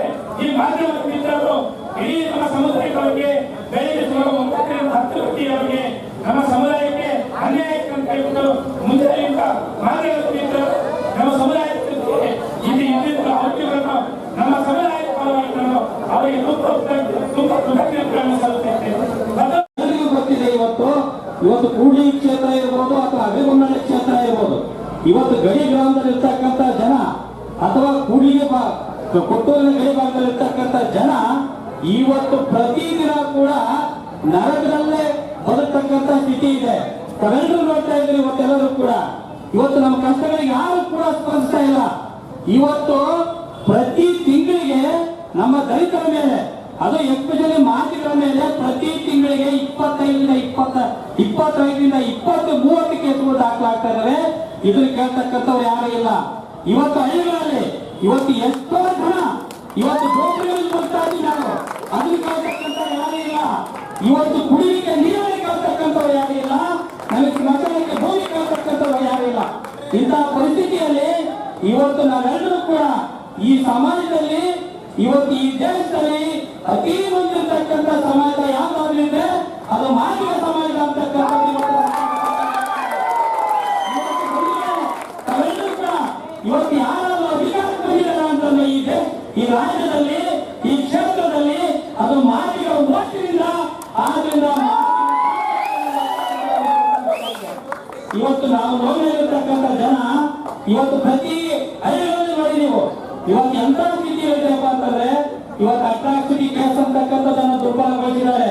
ಈ ಮಾಧ್ಯಮದ ಮಿತ್ರರು ಇಡೀ ನಮ್ಮ ಸಮುದಾಯಗಳಿಗೆ ಬೆಳಗ್ಗೆ ಸುಮಾರು 9ರಿಂದ 10 ಗಂಟೆಯವರೆಗೆ ನಮ್ಮ ಸಮುದಾಯಕ್ಕೆ ಅನ್ಯಾಯ ಅಂತ ಹೇಳ್ಬಿಟ್ಟು ಮುಂಜಾನೆಯಿಂದ ಮಾಧ್ಯಮದ ಮಿತ್ರರು ನಮ್ಮ ಸಮುದಾಯದ ಇಲ್ಲಿ ಇದ್ದಿದ್ದ ಔದ್ಯೋಗವನ್ನು ನಮ್ಮ ಸಮುದಾಯದ ಪರವಾಗಿ ನಾನು ಅವರಿಗೆ ತುಂಬಾ ಕೃತಜ್ಞತೆಗಳನ್ನು ಸಲ್ಲಿಸುತ್ತೇನೆ. ಗೊತ್ತಿದೆ ಇವತ್ತು ಕೂಡ್ಲಿ ಕ್ಷೇತ್ರ ಇರ್ಬೋದು ಅಥವಾ ಅವೆಗೊಂಡಳ್ಳಿ ಕ್ಷೇತ್ರ ಇರ್ಬೋದು, ಇವತ್ತು ಗಡಿ ಗ್ರಾಮದಲ್ಲಿ ಇರ್ತಕ್ಕಂಥ ಜನ ಅಥವಾ ಕೂಡ್ಲಿಗೆ ಕೊಟ್ಟೂರಿನ ಗಡಿ ಭಾಗದಲ್ಲಿ ಇರ್ತಕ್ಕಂಥ ಜನ ಇವತ್ತು ಪ್ರತಿದಿನ ಕೂಡ ನರಕದಲ್ಲೇ ಬದುಕ್ತಕ್ಕಂಥ ಸ್ಥಿತಿ ಇದೆ. ತಾವೆಲ್ಲರೂ ನೋಡ್ತಾ ಇದ್ದೀರಿ ಇವತ್ತೆಲ್ಲರೂ ಕೂಡ. ಇವತ್ತು ನಮ್ಮ ಕಷ್ಟಗಳಿಗೆ ಯಾರು ಕೂಡ ಸ್ಪಂದಿಸ್ತಾ ಇಲ್ಲ. ಇವತ್ತು ಪ್ರತಿ ತಿಂಗಳಿಗೆ ನಮ್ಮ ದಲಿತರ ಮೇಲೆ, ಅದು ಎಸ್ಪೆಷಲಿ ಮಾದಿಗಳ ಮೇಲೆ ಪ್ರತಿ ತಿಂಗಳಿಗೆ 25ರಿಂದ 20-30 ಕೇಸುಗಳು ದಾಖಲಾಗ್ತಾ ಇದಾವೆ. ಇದನ್ನು ಕೇಳ್ತಕ್ಕಂಥವ್ರು ಯಾರು ಇಲ್ಲ. ಇವತ್ತು ಹಳ್ಳಿಗಳಲ್ಲಿ ಇವತ್ತು ಎಷ್ಟೋ ಜನ ಇವತ್ತು ಗೋಪುರದಲ್ಲಿ ಬರ್ತಾ ಇದ್ದಾರೆ, ಅದನ್ನು ಕೇಳ್ತಕ್ಕಂಥ ಯಾರು ಇಲ್ಲ. ಇವತ್ತು ಕುಡಿಲಿಕ್ಕೆ ನೀರನ್ನು ಕೇಳ್ತಕ್ಕಂಥವ್ರು ಯಾರು ಇಲ್ಲ. ನಮಗೆ ಸ್ಮಶಾನಕ್ಕೆ ಭೂಮಿ ಕೇಳ್ತಕ್ಕಂಥವ್ರು ಯಾರು ಇಲ್ಲ. ಇಂತಹ ಪರಿಸ್ಥಿತಿಯಲ್ಲಿ ಇವತ್ತು ನಾವೆಲ್ಲರೂ ಕೂಡ ಈ ಸಮಾಜದಲ್ಲಿ, ಇವತ್ತು ಈ ದೇಶದಲ್ಲಿ ಅತಿ ಮುಂದಿರ್ತಕ್ಕಂಥ ಸಮಾಜ ಯಾವ್ದಾದ್ರು ಇದೆ ಅದು ಮಾದಿಗ ಸಮಾಜ ಅಂತಕ್ಕಂಥ ಇವತ್ತು ಯಾರಾದ್ರೂ ಅಧಿಕಾರ ಬಂದಿದ್ದಾರೆ ಅಂತಂದ್ರೆ ಈ ರಾಜ್ಯದಲ್ಲಿ, ಈ ಕ್ಷೇತ್ರದಲ್ಲಿ ಅದು ಮಾದಿಗ ಓಟಿನಿಂದ. ಆದ್ರಿಂದ ಇವತ್ತು ನಾವು ನೋಡಿರ್ತಕ್ಕಂಥ ಜನ ಇವತ್ತು ಪ್ರತಿ ಹಳ್ಳಿಗಳಲ್ಲಿ ನೋಡಿ ನೀವು ಇವತ್ತು ಎಂತ ಸ್ಥಿತಿ ಹೇಳ್ತೇವಪ್ಪ ಅಂತಂದ್ರೆ ಇವತ್ತು ಅಟ್ರಾಸಿಟಿ ಕೇಸ್ ಅಂತಕ್ಕಂಥದ್ದನ್ನು ದುರ್ಬಲಗೊಳಿಸಿದ್ದಾರೆ.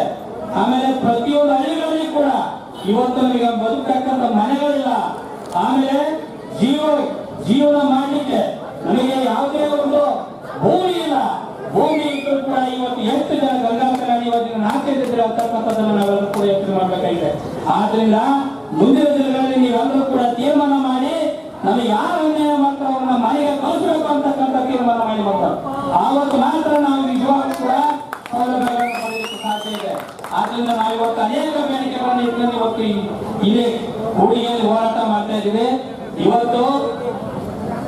ಆಮೇಲೆ ಪ್ರತಿಯೊಂದು ಹಳ್ಳಿಗಳಲ್ಲಿ ಕೂಡ ಇವತ್ತು ನಮಗೆ ಬದುಕತಕ್ಕಂಥ ಮನೆಗಳಿಲ್ಲ. ಆಮೇಲೆ ಜೀವನ ಮಾಡಲಿಕ್ಕೆ ನಮಗೆ ಯಾವುದೇ ಒಂದು ಭೂಮಿ ಇಲ್ಲ. ಭೂಮಿ ಇದ್ರೂ ಕೂಡ ಇವತ್ತು ಎಷ್ಟು ಜನ ಗಂಗಾಕರಣ ಇವತ್ತಿನ ನಾಚಿದ್ರೆ ಅಂತಕ್ಕಂಥದ್ದನ್ನು ನಾವೆಲ್ಲರೂ ಕೂಡ ಯೋಚನೆ ಮಾಡಬೇಕಾಗಿದೆ. ಆದ್ರಿಂದ ಮುಂದಿನ ದಿನಗಳಲ್ಲಿ ನೀವೆಲ್ಲರೂ ಕೂಡ ತೀರ್ಮಾನ ಮಾಡಿ ನಮಗೆ ಯಾರು ಅನ್ಯಾಯ ಮಾಡ್ತಾರೆ ಅವ್ರನ್ನ ಮನೆಗೆ ಕಳಿಸಬೇಕು ಅಂತಕ್ಕಂಥ ತೀರ್ಮಾನ ಮಾಡಿ ಮಾಡ್ತಾರೆ. ಆವತ್ತು ಮಾತ್ರ ನಾವು ನಿಜವಾಗ್ಲೂ ಕೂಡ ಸೌಲಭ್ಯಗಳನ್ನು ಪಡೆಯಲಿಕ್ಕೆ ಸಾಧ್ಯ ಇದೆ. ಆದ್ರಿಂದ ನಾವು ಇವತ್ತು ಅನೇಕ ಬೇಡಿಕೆಗಳನ್ನು ಇಟ್ಕೊಂಡು ಇವತ್ತು ಇಲ್ಲಿ ಕೂಡಿಗೆಯಲ್ಲಿ ಹೋರಾಟ ಮಾಡ್ತಾ ಇದ್ದೀವಿ. ಇವತ್ತು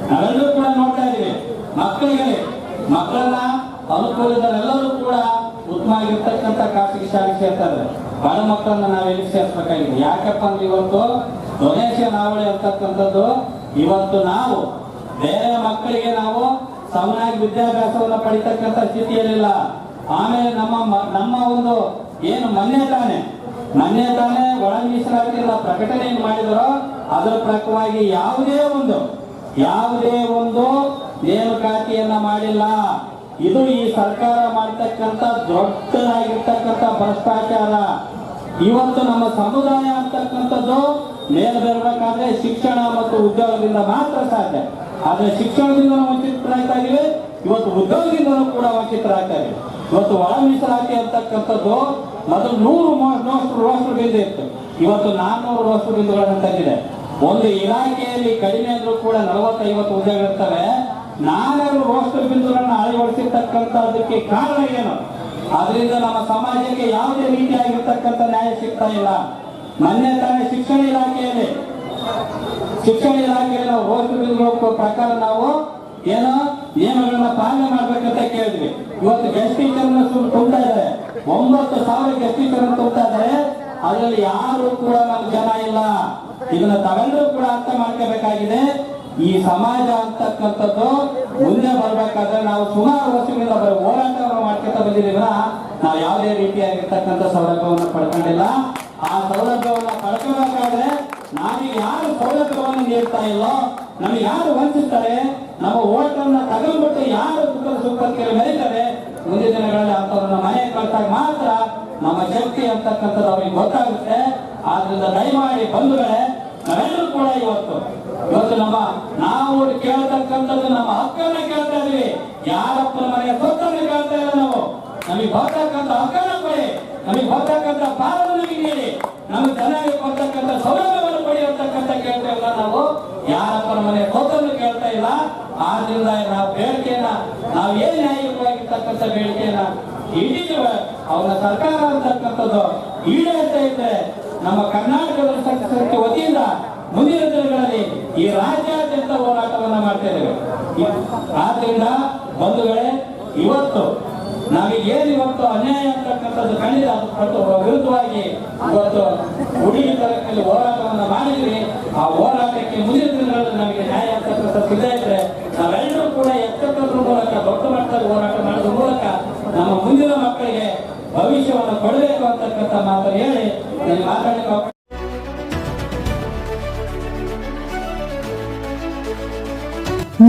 ನಾವೆಲ್ಲರೂ ಕೂಡ ನೋಡ್ತಾ ಇದ್ದೀವಿ, ಮಕ್ಕಳನ್ನ ಅನುಕೂಲದಲ್ಲೆಲ್ಲರೂ ಕೂಡ ಉತ್ತಮ ಆಗಿರ್ತಕ್ಕಂಥ ಖಾಸಗಿ ಶಾಲೆ ಸೇರ್ತಾರೆ. ಬಡ ಮಕ್ಕಳನ್ನ ನಾವು ಎಲ್ಲಿ ಸೇರ್ಸ್ಬೇಕಾಗಿದೆ? ಯಾಕಪ್ಪ ಅಂದ್ರೆ ಇವತ್ತು ಡೊನೇಷನ್ ಅವಳಿ ಅಂತಕ್ಕಂಥದ್ದು ಇವತ್ತು ನಾವು ಬೇರೆ ಮಕ್ಕಳಿಗೆ ನಾವು ಸಮನಾಗಿ ವಿದ್ಯಾಭ್ಯಾಸವನ್ನು ಪಡಿತಕ್ಕಂಥ ಸ್ಥಿತಿಯಲ್ಲಿಲ್ಲ. ಆಮೇಲೆ ನಮ್ಮ ಒಂದು ಏನು ಮೊನ್ನೆ ತಾನೇ ಒಳ ಮೀಸಲಾತಿಯನ್ನು ಪ್ರಕಟಣೆ ಮಾಡಿದರೋ ಅದರ ಪ್ರಕಾರವಾಗಿ ಯಾವುದೇ ಒಂದು ನೇಮಕಾತಿಯನ್ನ ಮಾಡಿಲ್ಲ. ಇದು ಈ ಸರ್ಕಾರ ಮಾಡತಕ್ಕಂಥ ದೊಡ್ಡದಾಗಿರ್ತಕ್ಕಂಥ ಭ್ರಷ್ಟಾಚಾರ. ಇವತ್ತು ನಮ್ಮ ಸಮುದಾಯ ಅಂತಕ್ಕಂಥದ್ದು ಮೇಲೆ ಬರಬೇಕಾದ್ರೆ ಶಿಕ್ಷಣ ಮತ್ತು ಉದ್ಯೋಗದಿಂದ ಮಾತ್ರ ಸಾಧ್ಯ. ಆದ್ರೆ ಶಿಕ್ಷಣದಿಂದ ವಂಚಿತರಾಗ್ತಾ ಇದೀವಿ, ಇವತ್ತು ಉದ್ಯೋಗದಿಂದಲೂ ಕೂಡ ವಂಚಿತರಾಗ್ತಾ ಇದೀವಿ. ಇವತ್ತು ಒಳ ಮೀಸಲಾತಿ ಅಂತಕ್ಕಂಥದ್ದು ಮೊದಲು 100 ರೋಸ್ಟರ್ ಬಿಂದು ಇತ್ತು, ಇವತ್ತು 400 ರೋಸ್ಟರ್ ಬಿಂದುಗಳನ್ನು ತಂದಿದೆ. ಒಂದು ಇಲಾಖೆಯಲ್ಲಿ ಕಡಿಮೆ ಅಂದ್ರೂ ಕೂಡ 40-50 ಹುದ್ದೆಗಳಿರ್ತವೆ. 400 ರೋಸ್ಟರ್ ಬಿಂದುಗಳನ್ನು ಅಳವಡಿಸಿರ್ತಕ್ಕಂಥದ್ದಕ್ಕೆ ಕಾರಣ ಏನು? ಅದರಿಂದ ನಮ್ಮ ಸಮಾಜಕ್ಕೆ ಯಾವುದೇ ರೀತಿಯಾಗಿರ್ತಕ್ಕಂಥ ನ್ಯಾಯ ಸಿಗ್ತಾ ಇಲ್ಲ. ಮೊನ್ನೆ ತಾನೇ ಶಿಕ್ಷಣ ಇಲಾಖೆಯಲ್ಲಿ ನಾವು ರೋಸ್ಟರ್ ಬಿಂದುಗಳ ಪ್ರಕಾರ ನಾವು ಏನೋ ನಿಯಮಗಳನ್ನ ಪಾಲನೆ ಮಾಡ್ಬೇಕಂತ ಕೇಳಿದ್ವಿ. ಇವತ್ತು ಗೆಸ್ಟ್ ಟೀಚರ್ ತುಂಬ್ತಾ ಇದ್ದಾರೆ, 9,000 ಗೆಸ್ಟ್ ಟೀಚರ್ ತುಂಬ್ತಾ ಇದ್ದಾರೆ. ಅದರಲ್ಲಿ ಯಾರು ಕೂಡ ನಮ್ಮ ಜನ ಇಲ್ಲ. ಇದನ್ನ ತಾವೆಲ್ಲರೂ ಕೂಡ ಅರ್ಥ ಮಾಡ್ಕೋಬೇಕಾಗಿದೆ. ಈ ಸಮಾಜ ಅಂತಕ್ಕಂಥದ್ದು ಮುಂದೆ ಬರ್ಬೇಕಾದ್ರೆ ನಾವು ಸುಮಾರು ವರ್ಷಗಳಿಂದ ಹೋರಾಟವನ್ನು ಮಾಡ್ಕೊತಾ ಬಂದಿದ್ದೀವಿ. ನಾವು ಯಾವುದೇ ರೀತಿಯಾಗಿರ್ತಕ್ಕಂಥ ಸೌಲಭ್ಯವನ್ನು ಪಡ್ಕೊಂಡಿಲ್ಲ. ಆ ಸೌಲಭ್ಯವನ್ನು ಪಡ್ಕೋಬೇಕಾದ್ರೆ ನಾವೀಗ ಯಾರು ಸೌಲಭ್ಯವನ್ನು ನೀಡ್ತಾ ಇಲ್ಲೋ, ನಮಗೆ ಯಾರು ವಂಚಿಸ್ತಾರೆ, ನಮ್ಮ ಓಟನ್ನ ತಗೊಂಡ್ಬಿಟ್ಟು ಯಾರು ಸುಖಕ್ಕೆ ಮೆರೀತಾರೆ, ಮುಂದಿನ ದಿನಗಳಲ್ಲಿ ಅಂತವ್ರನ್ನ ಮನೆಗೆ ಕಳ್ಸಾಗ ಮಾತ್ರ ನಮ್ಮ ಶಕ್ತಿ ಅಂತಕ್ಕಂಥದ್ದು ಅವ್ರಿಗೆ ಗೊತ್ತಾಗುತ್ತೆ. ಆದ್ರಿಂದ ದಯಮಾಡಿ ಬಂಧುಗಳೇ, ನಾವೆಲ್ಲರೂ ಕೂಡ ಇವತ್ತು ನಾವು ಕೇಳ್ತಕ್ಕಂಥದ್ದು ನಮ್ಮ ಹಕ್ಕನ್ನ ಕೇಳ್ತಾ ಇದೀವಿ. ಯಾರಪ್ಪನ ಮನೆಯ ಸ್ವತ್ತನ್ನು ಕೇಳ್ತಾ ಇಲ್ಲ. ನಾವು ನಮಗೆ ಬರ್ತಕ್ಕಂಥ ಹಕ್ಕನ್ನ ಕೊಡಿ, ನಮಗೆ ಬರ್ತಕ್ಕಂಥ ಪಾಲನ್ನು ನಮಗೆ ನೀಡಿ, ನಮಗೆ ಚೆನ್ನಾಗಿ ಬರ್ತಕ್ಕಂಥ ಸೌಲಭ್ಯವನ್ನು ಪಡೆಯತಕ್ಕಂಥ ಕೇಳ್ತಾ ಇಲ್ಲ. ನಾವು ಯಾರಪ್ಪನ ಮನೆಯ ಸ್ವತ್ತನ್ನು ಕೇಳ್ತಾ ಇಲ್ಲ. ಆದ್ರಿಂದ ನಾವು ಬೇಡಿಕೆಯನ್ನ ನಾವು ಏನ್ ನ್ಯಾಯಯುತವಾಗಿರ್ತಕ್ಕಂಥ ಬೇಡಿಕೆಯನ್ನ ಇಟ್ಟಿದ್ದೇವೆ ಅವರ ಸರ್ಕಾರ ಅಂತಕ್ಕಂಥದ್ದು ಈಡೇರ್ತಾ ಇದ್ರೆ ನಮ್ಮ ಕರ್ನಾಟಕದ ಸಂಸ್ಥೆ ವತಿಯಿಂದ ಮುಂದಿನ ದಿನಗಳಲ್ಲಿ ಈ ರಾಜ್ಯಾದ್ಯಂತ ಹೋರಾಟವನ್ನ ಮಾಡ್ತಾ ಇದ್ದೇವೆ. ಆದ್ರಿಂದ ಬಂಧುಗಳೇ, ಇವತ್ತು ಇವತ್ತು ಅನ್ಯಾಯ ಅಂತಕ್ಕಂಥದ್ದು ಖಂಡಿತ ಅದು ವಿರುದ್ಧವಾಗಿ ಇವತ್ತು ಉಡುಗಿ ತರಕಲ್ಲಿ ಹೋರಾಟವನ್ನ ಮಾಡಿದ್ವಿ. ಆ ಹೋರಾಟಕ್ಕೆ ಮುಂದಿನ ದಿನಗಳಲ್ಲಿ ನಮಗೆ ನ್ಯಾಯ ಅಂತಕ್ಕಂಥ ಸಿದ್ಧ ಇದ್ರೆ ನಾವೆಲ್ಲರೂ ಕೂಡ ಎಚ್ಚೆತ್ತೋದ್ರ ಮೂಲಕ ದೊಡ್ಡ ಮಟ್ಟದಲ್ಲಿ ಹೋರಾಟ ಮಾಡೋದ್ರ ಮೂಲಕ ನಮ್ಮ ಮುಂದಿನ ಮಕ್ಕಳಿಗೆ ಭವಿಷ್ಯವನ್ನು ಕೊಡಬೇಕು ಅಂತಕ್ಕಂಥ ಮಾತನ್ನು ಹೇಳಿ ನಾನು ಮಾತಾಡಲಿಕ್ಕೆ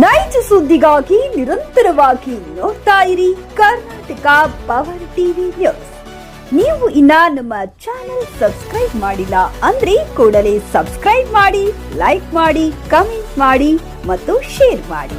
ನೈಜ ಸುದ್ದಿಗಾಗಿ ನಿರಂತರವಾಗಿ ನೋಡ್ತಾ ಇರಿ ಕರ್ನಾಟಕ ಪವರ್ ಟಿವಿ ನ್ಯೂಸ್. ನೀವು ಇನ್ನ ನಮ್ಮ ಚಾನೆಲ್ ಸಬ್ಸ್ಕ್ರೈಬ್ ಮಾಡಿಲ್ಲ ಅಂದ್ರೆ ಕೂಡಲೇ ಸಬ್ಸ್ಕ್ರೈಬ್ ಮಾಡಿ, ಲೈಕ್ ಮಾಡಿ, ಕಮೆಂಟ್ ಮಾಡಿ ಮತ್ತು ಶೇರ್ ಮಾಡಿ.